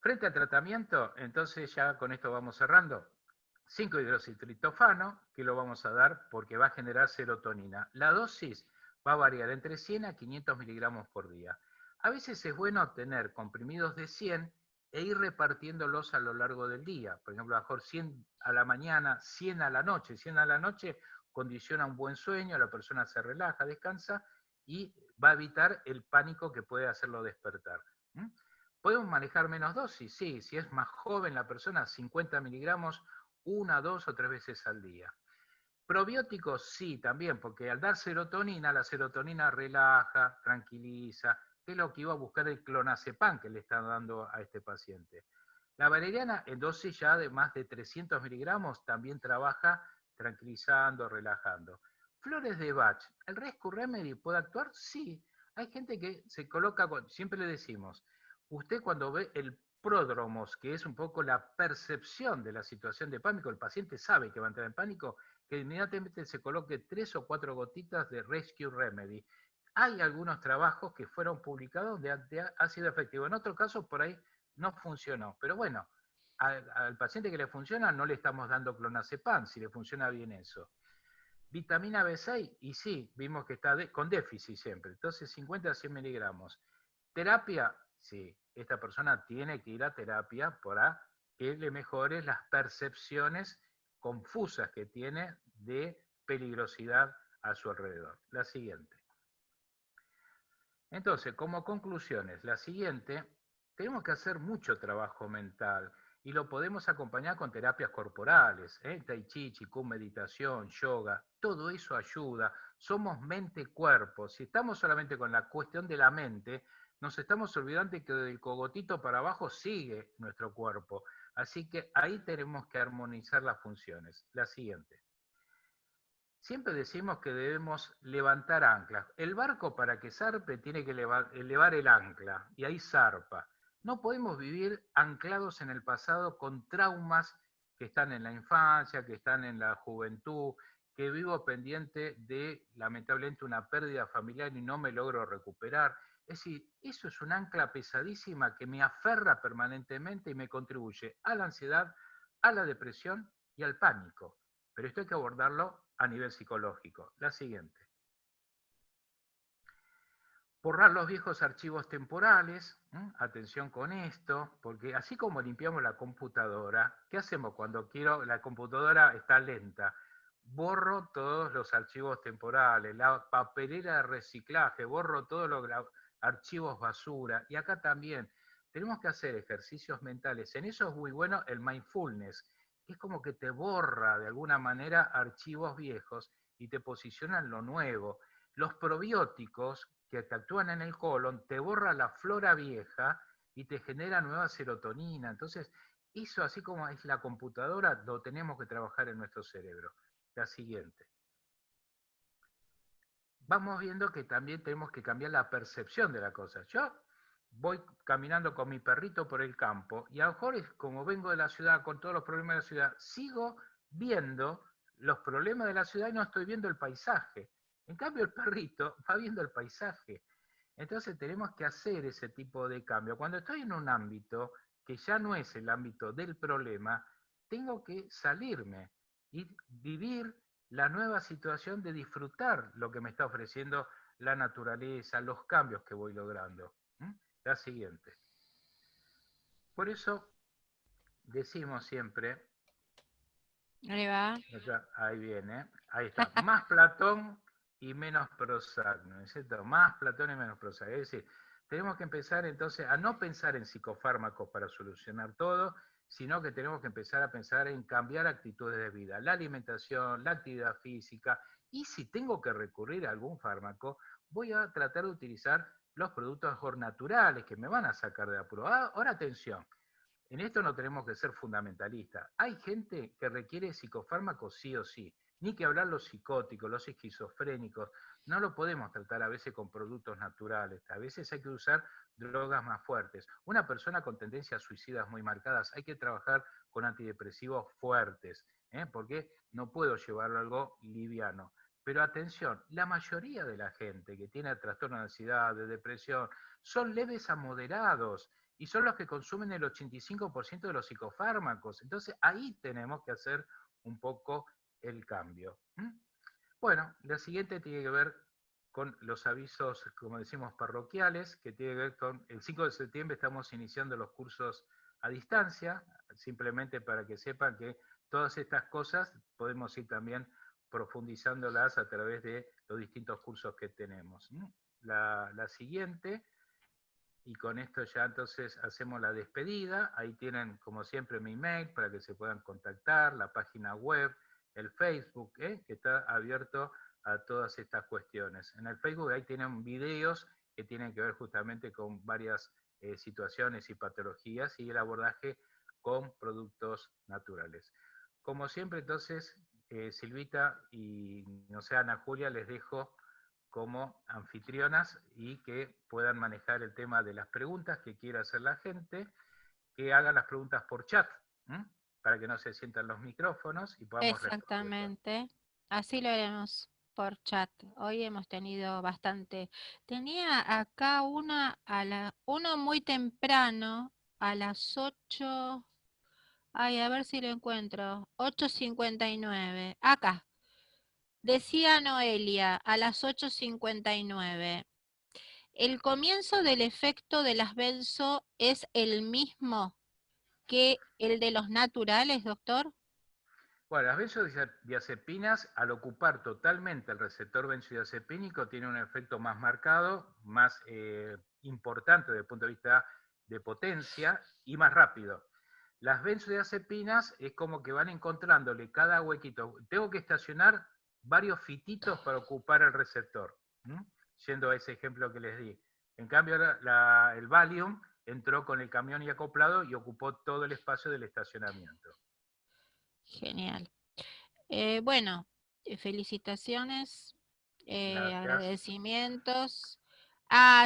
Frente al tratamiento, entonces ya con esto vamos cerrando. 5-hidroxitriptofano, que lo vamos a dar porque va a generar serotonina. La dosis va a variar entre 100 a 500 miligramos por día. A veces es bueno tener comprimidos de 100 e ir repartiéndolos a lo largo del día. Por ejemplo, a lo mejor 100 a la mañana, 100 a la noche. 100 a la noche condiciona un buen sueño, la persona se relaja, descansa y va a evitar el pánico que puede hacerlo despertar. ¿Podemos manejar menos dosis? Sí, si es más joven la persona, 50 miligramos, 1, 2 o 3 veces al día. Probióticos, sí, también, porque al dar serotonina, la serotonina relaja, tranquiliza, que es lo que iba a buscar el clonazepam que le están dando a este paciente. La valeriana, en dosis ya de más de 300 miligramos, también trabaja tranquilizando, relajando. Flores de Bach, ¿el Rescue Remedy puede actuar? Sí. Hay gente que se coloca, siempre le decimos, usted cuando ve el pródromos, que es un poco la percepción de la situación de pánico, el paciente sabe que va a entrar en pánico, que inmediatamente se coloque 3 o 4 gotitas de Rescue Remedy. Hay algunos trabajos que fueron publicados donde ha sido efectivo. En otros casos por ahí no funcionó. Pero bueno, al paciente que le funciona no le estamos dando clonazepam, si le funciona bien eso. Vitamina B6, y sí, vimos que está con déficit siempre. Entonces 50 a 100 miligramos. Terapia, sí, esta persona tiene que ir a terapia para que le mejore las percepciones confusas que tiene de peligrosidad a su alrededor. La siguiente. Entonces, como conclusiones, la siguiente, tenemos que hacer mucho trabajo mental y lo podemos acompañar con terapias corporales, Tai Chi, Qigong, meditación, yoga, todo eso ayuda. Somos mente-cuerpo. Si estamos solamente con la cuestión de la mente, nos estamos olvidando que del cogotito para abajo sigue nuestro cuerpo. Así que ahí tenemos que armonizar las funciones. La siguiente. Siempre decimos que debemos levantar anclas. El barco para que zarpe tiene que elevar el ancla y ahí zarpa. No podemos vivir anclados en el pasado con traumas que están en la infancia, que están en la juventud, que vivo pendiente de, lamentablemente, una pérdida familiar y no me logro recuperar. Es decir, eso es un ancla pesadísima que me aferra permanentemente y me contribuye a la ansiedad, a la depresión y al pánico. Pero esto hay que abordarlo a nivel psicológico. La siguiente. Borrar los viejos archivos temporales. Atención con esto, porque así como limpiamos la computadora, ¿qué hacemos cuando la computadora está lenta? Borro todos los archivos temporales, la papelera de reciclaje, borro todos los archivos basura. Y acá también tenemos que hacer ejercicios mentales. En eso es muy bueno el mindfulness. Es como que te borra de alguna manera archivos viejos y te posiciona en lo nuevo. Los probióticos que te actúan en el colon te borra la flora vieja y te genera nueva serotonina. Entonces, eso así como es la computadora, lo tenemos que trabajar en nuestro cerebro. La siguiente. Vamos viendo que también tenemos que cambiar la percepción de la cosa. Yo voy caminando con mi perrito por el campo y a lo mejor es como vengo de la ciudad con todos los problemas de la ciudad, sigo viendo los problemas de la ciudad y no estoy viendo el paisaje. En cambio el perrito va viendo el paisaje. Entonces tenemos que hacer ese tipo de cambio. Cuando estoy en un ámbito que ya no es el ámbito del problema, tengo que salirme y vivir la nueva situación de disfrutar lo que me está ofreciendo la naturaleza, los cambios que voy logrando. La siguiente. Por eso decimos siempre, Ahí va. ahí viene, ahí está, más Platón y menos Prozac, ¿no es cierto? Más Platón y menos Prozac. Es decir, tenemos que empezar entonces a no pensar en psicofármacos para solucionar todo, sino que tenemos que empezar a pensar en cambiar actitudes de vida, la alimentación, la actividad física, y si tengo que recurrir a algún fármaco, voy a tratar de utilizar los productos naturales que me van a sacar de apuro. Ahora atención, en esto no tenemos que ser fundamentalistas. Hay gente que requiere psicofármacos sí o sí, ni que hablar los psicóticos, los esquizofrénicos, no lo podemos tratar a veces con productos naturales, a veces hay que usar drogas más fuertes. Una persona con tendencias suicidas muy marcadas, hay que trabajar con antidepresivos fuertes, porque no puedo llevarlo a algo liviano. Pero atención, la mayoría de la gente que tiene trastorno de ansiedad, de depresión, son leves a moderados y son los que consumen el 85% de los psicofármacos. Entonces ahí tenemos que hacer un poco el cambio. Bueno, la siguiente tiene que ver con los avisos, como decimos, parroquiales, que tiene que ver con el 5 de septiembre estamos iniciando los cursos a distancia, simplemente para que sepan que todas estas cosas podemos ir también profundizándolas a través de los distintos cursos que tenemos. La siguiente, y con esto ya entonces hacemos la despedida, ahí tienen como siempre mi email para que se puedan contactar, la página web, el Facebook, que está abierto a todas estas cuestiones. En el Facebook ahí tienen videos que tienen que ver justamente con varias situaciones y patologías y el abordaje con productos naturales. Como siempre entonces, Silvita y no sé, Ana Julia, les dejo como anfitrionas y que puedan manejar el tema de las preguntas que quiera hacer la gente, que hagan las preguntas por chat, para que no se sientan los micrófonos y podamos responder. Exactamente, así lo haremos por chat. Hoy hemos tenido bastante. Tenía acá uno muy temprano, a las 8, ay, a ver si lo encuentro, 8:59, acá. Decía Noelia, a las 8:59. ¿El comienzo del efecto de las benzo es el mismo que el de los naturales, doctor? Bueno, las benzodiazepinas, al ocupar totalmente el receptor benzodiazepínico, tiene un efecto más marcado, más importante desde el punto de vista de potencia y más rápido. Las benzodiazepinas es como que van encontrándole cada huequito. Tengo que estacionar varios fititos para ocupar el receptor, yendo a ese ejemplo que les di. En cambio, el Valium entró con el camión y acoplado y ocupó todo el espacio del estacionamiento. Genial. Bueno, felicitaciones, agradecimientos.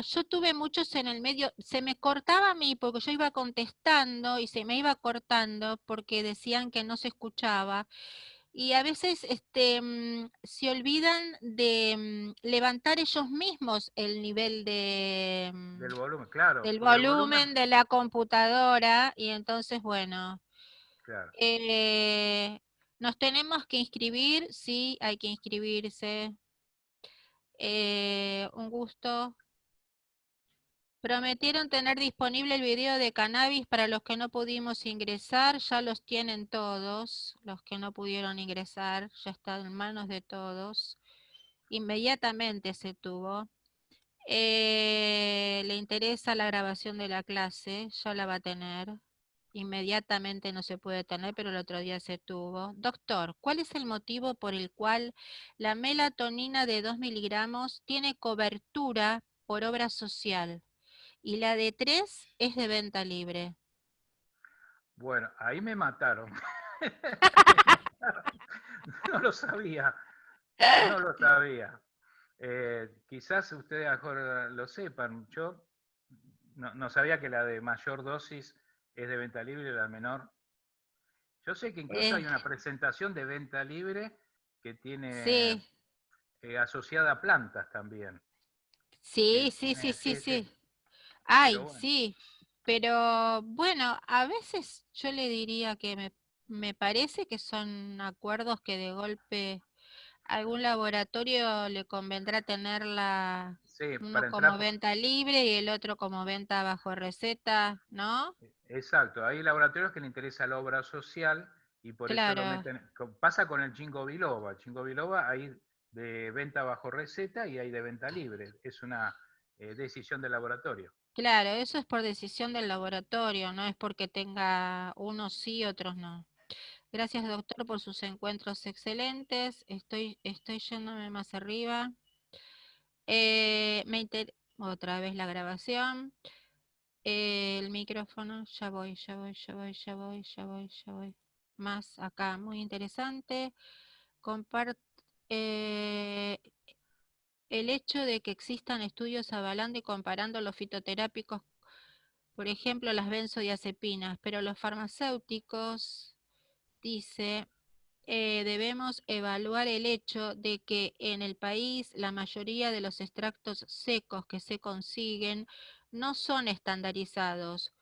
Yo tuve muchos en el medio, se me cortaba a mí porque yo iba contestando y se me iba cortando porque decían que no se escuchaba. Y a veces se olvidan de levantar ellos mismos el nivel Del volumen, claro. del porque el volumen de la computadora y entonces, bueno, Claro. nos tenemos que inscribir, sí, hay que inscribirse. Un gusto. Prometieron tener disponible el video de cannabis para los que no pudimos ingresar, ya los tienen todos, los que no pudieron ingresar, ya están en manos de todos. Inmediatamente se tuvo. Le interesa la grabación de la clase, ya la va a tener. Inmediatamente no se puede tener, pero el otro día se tuvo. Doctor, ¿cuál es el motivo por el cual la melatonina de 2 miligramos tiene cobertura por obra social y la de 3 es de venta libre? Bueno, ahí me mataron. No lo sabía. No lo sabía. Quizás ustedes mejor lo sepan. Yo no sabía que la de mayor dosis es de venta libre y la menor. Yo sé que incluso hay una presentación de venta libre que tiene Sí. Asociada a plantas también. Sí. Ay, Pero bueno. sí. Pero bueno, a veces yo le diría que me parece que son acuerdos que de golpe algún laboratorio le convendrá tenerla, Sí, uno para como entrar. venta libre y el otro como venta bajo receta, ¿no? Exacto, hay laboratorios que le interesa la obra social y por eso lo Claro, meten. Pasa con el Ginkgo biloba. Ginkgo biloba hay de venta bajo receta y hay de venta libre. Es una decisión del laboratorio. claro, eso es por decisión del laboratorio, no es porque tenga unos sí, otros no. Gracias, doctor, por sus encuentros excelentes. Estoy yéndome más arriba. Otra vez la grabación. El micrófono, ya voy. Más acá, muy interesante. El hecho de que existan estudios avalando y comparando los fitoterápicos, por ejemplo, las benzodiazepinas, pero los farmacéuticos, dice, debemos evaluar el hecho de que en el país la mayoría de los extractos secos que se consiguen no son estandarizados,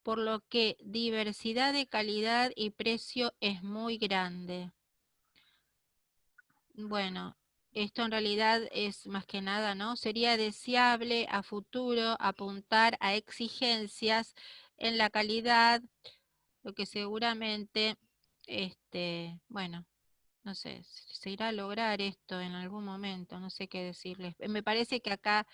por lo que diversidad de calidad y precio es muy grande. Bueno, esto en realidad es más que nada, ¿no? Sería deseable a futuro apuntar a exigencias en la calidad, lo que seguramente, bueno, no sé, se irá a lograr esto en algún momento, no sé qué decirles. Me parece que acá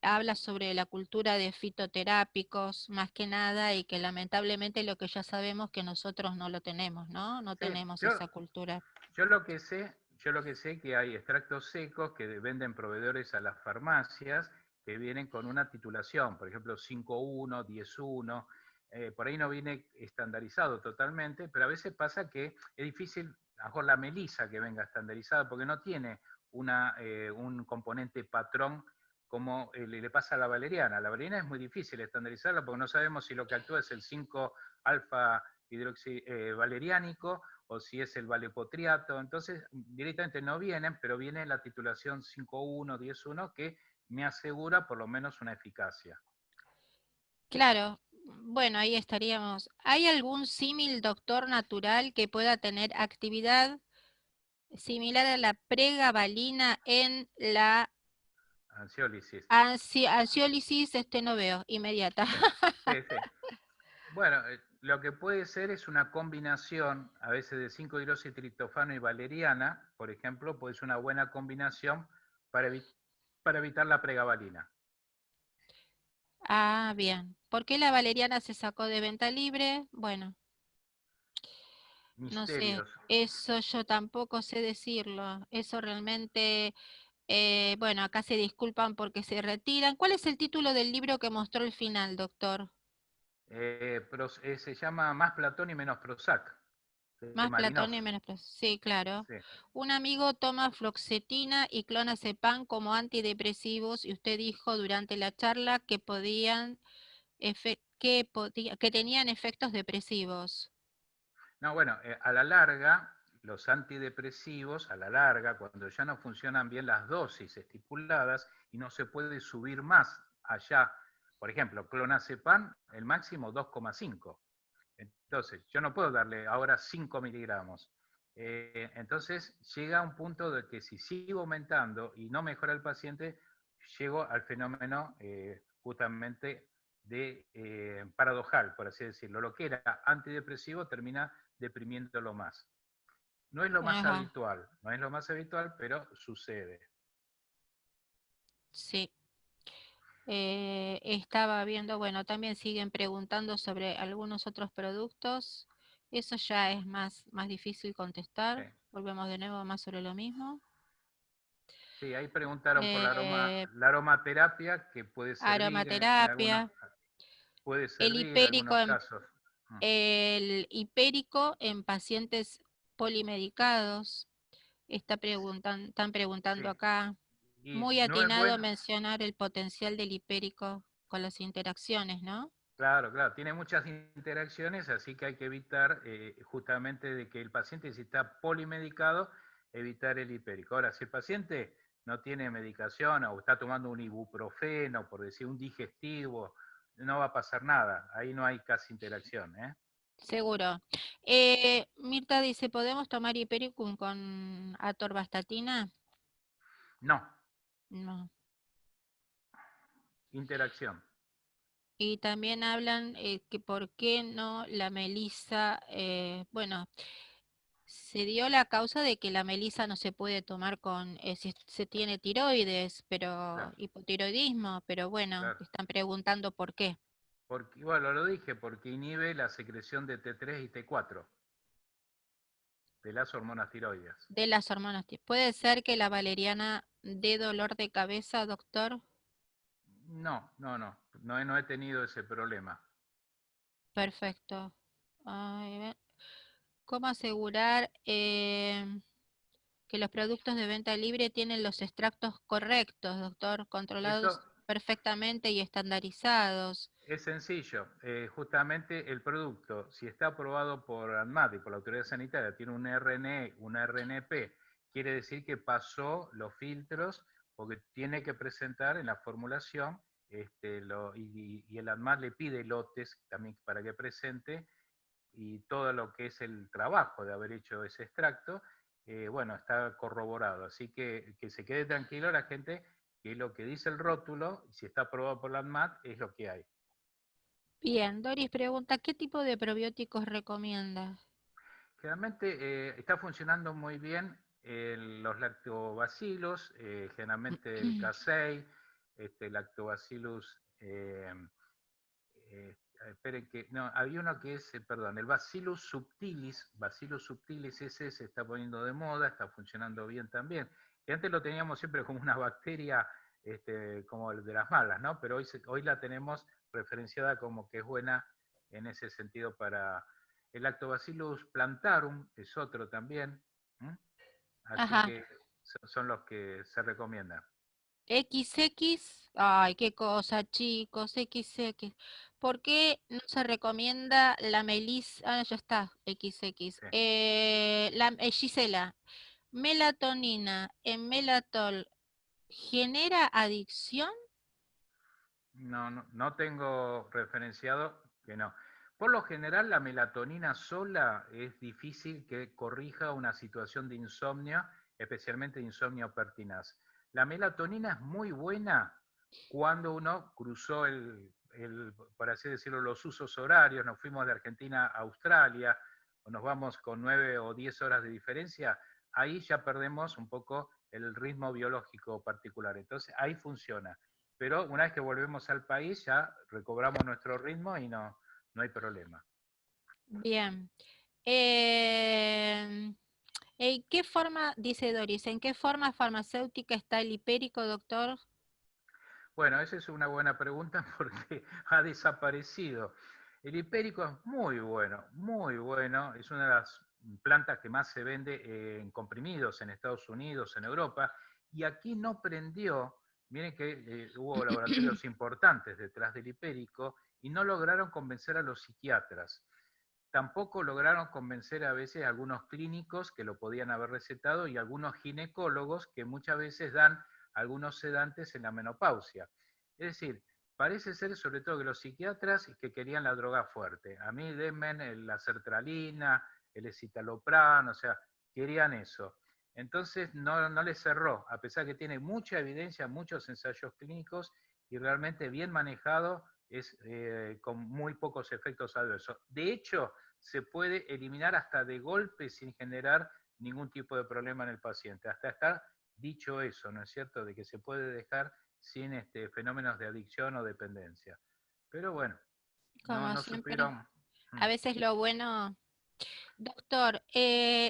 habla sobre la cultura de fitoterápicos, más que nada, y que lamentablemente lo que ya sabemos que nosotros no lo tenemos, ¿no? No Sí, tenemos esa cultura. Yo lo que sé que hay extractos secos que venden proveedores a las farmacias que vienen con una titulación, por ejemplo 5.1, 10.1, por ahí no viene estandarizado totalmente, pero a veces pasa que es difícil, a lo mejor la melisa que venga estandarizada, porque no tiene un componente patrón como le pasa a la valeriana. La valeriana es muy difícil estandarizarla porque no sabemos si lo que actúa es el 5-alfa valeriánico o si es el valepotriato. Entonces, directamente no vienen, pero viene la titulación 5.1, 10.1 que me asegura por lo menos una eficacia. Claro, bueno, ahí estaríamos. ¿Hay algún símil, doctor, natural que pueda tener actividad similar a la pregabalina en la Ansiólisis. ansiólisis? No veo, inmediata. Sí, sí. Bueno, lo que puede ser es una combinación, a veces de 5-hidroxitriptofano y valeriana, por ejemplo, puede ser una buena combinación para evitar la pregabalina. Ah, bien. ¿Por qué la valeriana se sacó de venta libre? Bueno, no sé, Misterios. eso yo tampoco sé decirlo. Eso realmente, bueno, acá se disculpan porque se retiran. ¿Cuál es el título del libro que mostró el final, doctor? Se llama Más Platón y Menos Prozac, de Más Marinov. Platón y menos Platón. Sí, claro. Sí. Un amigo toma fluoxetina y clonazepam como antidepresivos y usted dijo durante la charla que que tenían efectos depresivos. No, bueno, a la larga, los antidepresivos, a la larga, cuando ya no funcionan bien las dosis estipuladas y no se puede subir más allá, por ejemplo, clonazepam, el máximo 2,5. Entonces, yo no puedo darle ahora 5 miligramos. Entonces, llega un punto de que si sigo aumentando y no mejora el paciente, llego al fenómeno justamente de paradojal, por así decirlo. Lo que era antidepresivo termina deprimiéndolo más. No es lo más Ajá, habitual, no es lo más habitual, pero sucede. sí. Estaba viendo, bueno, también siguen preguntando sobre algunos otros productos. Eso ya es más difícil contestar. Sí. Volvemos de nuevo más sobre lo mismo. Sí, ahí preguntaron por Eh, la aromaterapia, que puede servir en algunos, aromaterapia, puede el servir en hipérico algunos casos. el hipérico en pacientes polimedicados. Están preguntando Sí. acá. Y Muy no es atinado bueno, mencionar el potencial del hipérico con las interacciones, ¿no? claro, claro, tiene muchas interacciones, así que hay que evitar justamente de que el paciente, si está polimedicado, evitar el hipérico. Ahora, si el paciente no tiene medicación o está tomando un ibuprofeno, por decir un digestivo, no va a pasar nada, ahí no hay casi interacción, ¿eh? Seguro. Mirta dice, ¿podemos tomar hipericum con atorvastatina? No, No. interacción. Y también hablan que por qué no la melisa, bueno, se dio la causa de que la melisa no se puede tomar con, si se tiene tiroides, pero Claro, hipotiroidismo, pero bueno, claro. están preguntando por qué. Porque, bueno, lo dije, porque inhibe la secreción de T3 y T4 de las hormonas tiroides. De las hormonas. ¿Puede ser que la valeriana dé dolor de cabeza, doctor? No he tenido ese problema. Perfecto. Ay, ¿cómo asegurar que los productos de venta libre tienen los extractos correctos, doctor? Eso Controlados perfectamente y estandarizados. es sencillo. Justamente el producto, si está aprobado por ANMAT y por la autoridad sanitaria, tiene un RNE, un RNP, quiere decir que pasó los filtros porque tiene que presentar en la formulación y el ANMAT le pide lotes también para que presente, y todo lo que es el trabajo de haber hecho ese extracto, bueno, está corroborado. Así que se quede tranquilo la gente, que lo que dice el rótulo, si está aprobado por la ANMAT, es lo que hay. Bien, Doris pregunta, ¿qué tipo de probióticos recomienda? Generalmente está funcionando muy bien los lactobacilos, generalmente el K6, lactobacillus, esperen que, no, había uno que es, perdón, el Bacillus subtilis, ese se está poniendo de moda, está funcionando bien también. Que antes lo teníamos siempre como una bacteria, como el de las malas, ¿no? Pero hoy la tenemos referenciada como que es buena en ese sentido para el Lactobacillus plantarum, es otro también. ¿Mm? Así Ajá. que son los que se recomiendan. XX, ay, qué cosa, chicos, XX. ¿Por qué no se recomienda la melisa? Ah, ya está, XX. Sí. Gisela, melatonina en melatol, ¿genera adicción? No tengo referenciado que no. Por lo general, la melatonina sola es difícil que corrija una situación de insomnio, especialmente de insomnio pertinaz. La melatonina es muy buena cuando uno cruzó por así decirlo, los usos horarios, nos fuimos de Argentina a Australia, o nos vamos con 9 o 10 horas de diferencia, ahí ya perdemos un poco el ritmo biológico particular. Entonces, ahí funciona. Pero una vez que volvemos al país ya recobramos nuestro ritmo y no hay problema. Bien. ¿En qué forma, dice Doris, en qué forma farmacéutica está el hipérico, doctor? Bueno, esa es una buena pregunta porque ha desaparecido. El hipérico es muy bueno, es una de las plantas que más se vende en comprimidos en Estados Unidos, en Europa, y aquí no prendió. Miren que hubo laboratorios importantes detrás del hipérico y no lograron convencer a los psiquiatras. Tampoco lograron convencer a veces a algunos clínicos que lo podían haber recetado y algunos ginecólogos que muchas veces dan algunos sedantes en la menopausia. Es decir, parece ser sobre todo que los psiquiatras que querían la droga fuerte. A mí denme la sertralina, el escitalopram, o sea, querían eso. Entonces no les cerró, a pesar que tiene mucha evidencia, muchos ensayos clínicos y realmente bien manejado, es con muy pocos efectos adversos. De hecho, se puede eliminar hasta de golpe sin generar ningún tipo de problema en el paciente. Hasta está dicho eso, ¿no es cierto?, de que se puede dejar sin fenómenos de adicción o dependencia. Pero bueno, Como no siempre, supieron. a veces lo bueno... Doctor,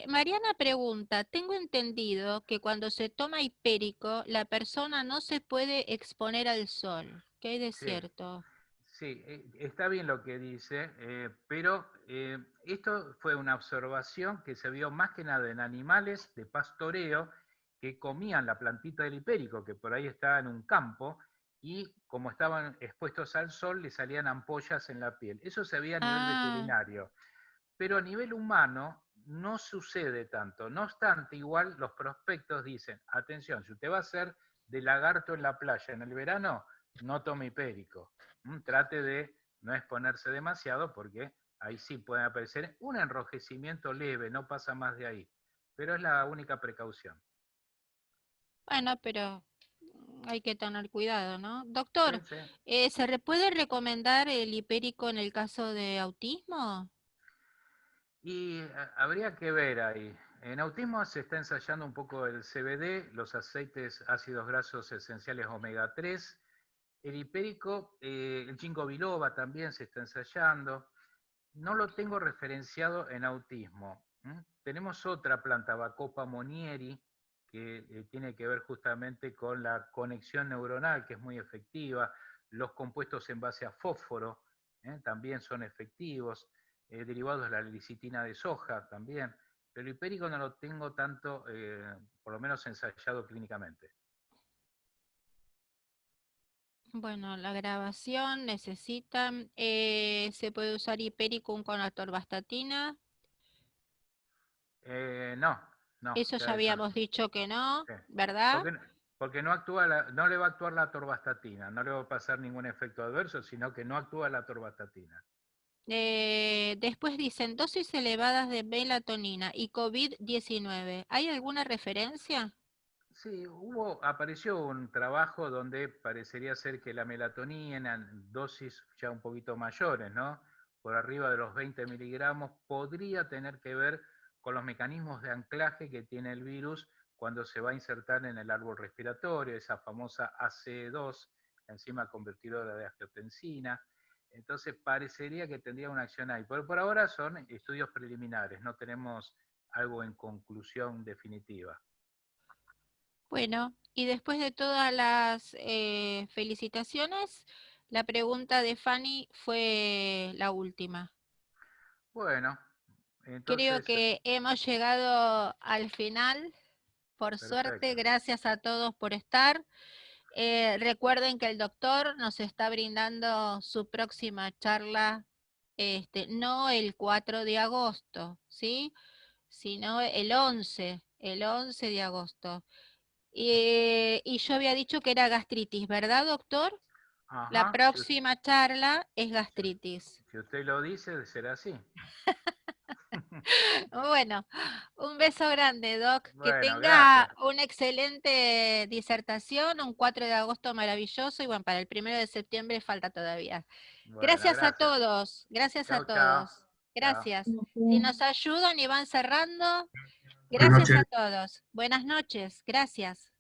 Mariana pregunta, tengo entendido que cuando se toma hipérico, la persona no se puede exponer al sol. ¿Qué hay de Sí, cierto? sí, está bien lo que dice, pero esto fue una observación que se vio más que nada en animales de pastoreo que comían la plantita del hipérico, que por ahí estaba en un campo, y como estaban expuestos al sol, le salían ampollas en la piel. Eso se veía a nivel Ah, veterinario, pero a nivel humano no sucede tanto. No obstante, igual los prospectos dicen, atención, si usted va a hacer de lagarto en la playa en el verano, no tome hipérico. Trate de no exponerse demasiado porque ahí sí puede aparecer un enrojecimiento leve, no pasa más de ahí. Pero es la única precaución. bueno, pero hay que tener cuidado, ¿no? Sí, Doctor, sí. ¿puede recomendar el hipérico en el caso de autismo? Y habría que ver ahí. En autismo se está ensayando un poco el CBD, los aceites ácidos grasos esenciales omega 3, el hipérico, el ginkgo biloba también se está ensayando. No lo tengo referenciado en autismo. Tenemos otra planta, Bacopa monieri, que tiene que ver justamente con la conexión neuronal, que es muy efectiva. Los compuestos en base a fósforo también son efectivos, derivados de la lecitina de soja también. Pero el hipérico no lo tengo tanto, por lo menos ensayado clínicamente. Bueno, la grabación necesitan, ¿se puede usar hipéricum con atorvastatina? No, Eso ya ya eso no. habíamos dicho que no, Sí. ¿verdad? Porque no le va a actuar la atorvastatina, no le va a pasar ningún efecto adverso, sino que no actúa la atorvastatina. Después dicen dosis elevadas de melatonina y COVID-19. ¿Hay alguna referencia? Sí, apareció un trabajo donde parecería ser que la melatonina en dosis ya un poquito mayores, ¿no? Por arriba de los 20 miligramos, podría tener que ver con los mecanismos de anclaje que tiene el virus cuando se va a insertar en el árbol respiratorio, esa famosa ACE2, enzima convertidora de angiotensina. Entonces parecería que tendría una acción ahí. Pero por ahora son estudios preliminares, no tenemos algo en conclusión definitiva. Bueno, y después de todas las felicitaciones, la pregunta de Fanny fue la última. Bueno, Creo entonces, que hemos llegado al final. Por suerte, perfecto. gracias a todos por estar. Recuerden que el doctor nos está brindando su próxima charla, no el 4 de agosto, ¿sí? Sino el 11 de agosto. Y yo había dicho que era gastritis, ¿verdad, doctor? La Ajá, próxima charla es gastritis. si usted lo dice, será así. Bueno, un beso grande, Doc. Que Bueno, tenga gracias. una excelente disertación, un 4 de agosto maravilloso y bueno, para el 1 de septiembre falta todavía. Bueno, Gracias a gracias. todos, gracias a Chao, chao. todos. Gracias. Chao. Si nos ayudan y van cerrando, Buenas gracias a noches. todos. Buenas noches, gracias.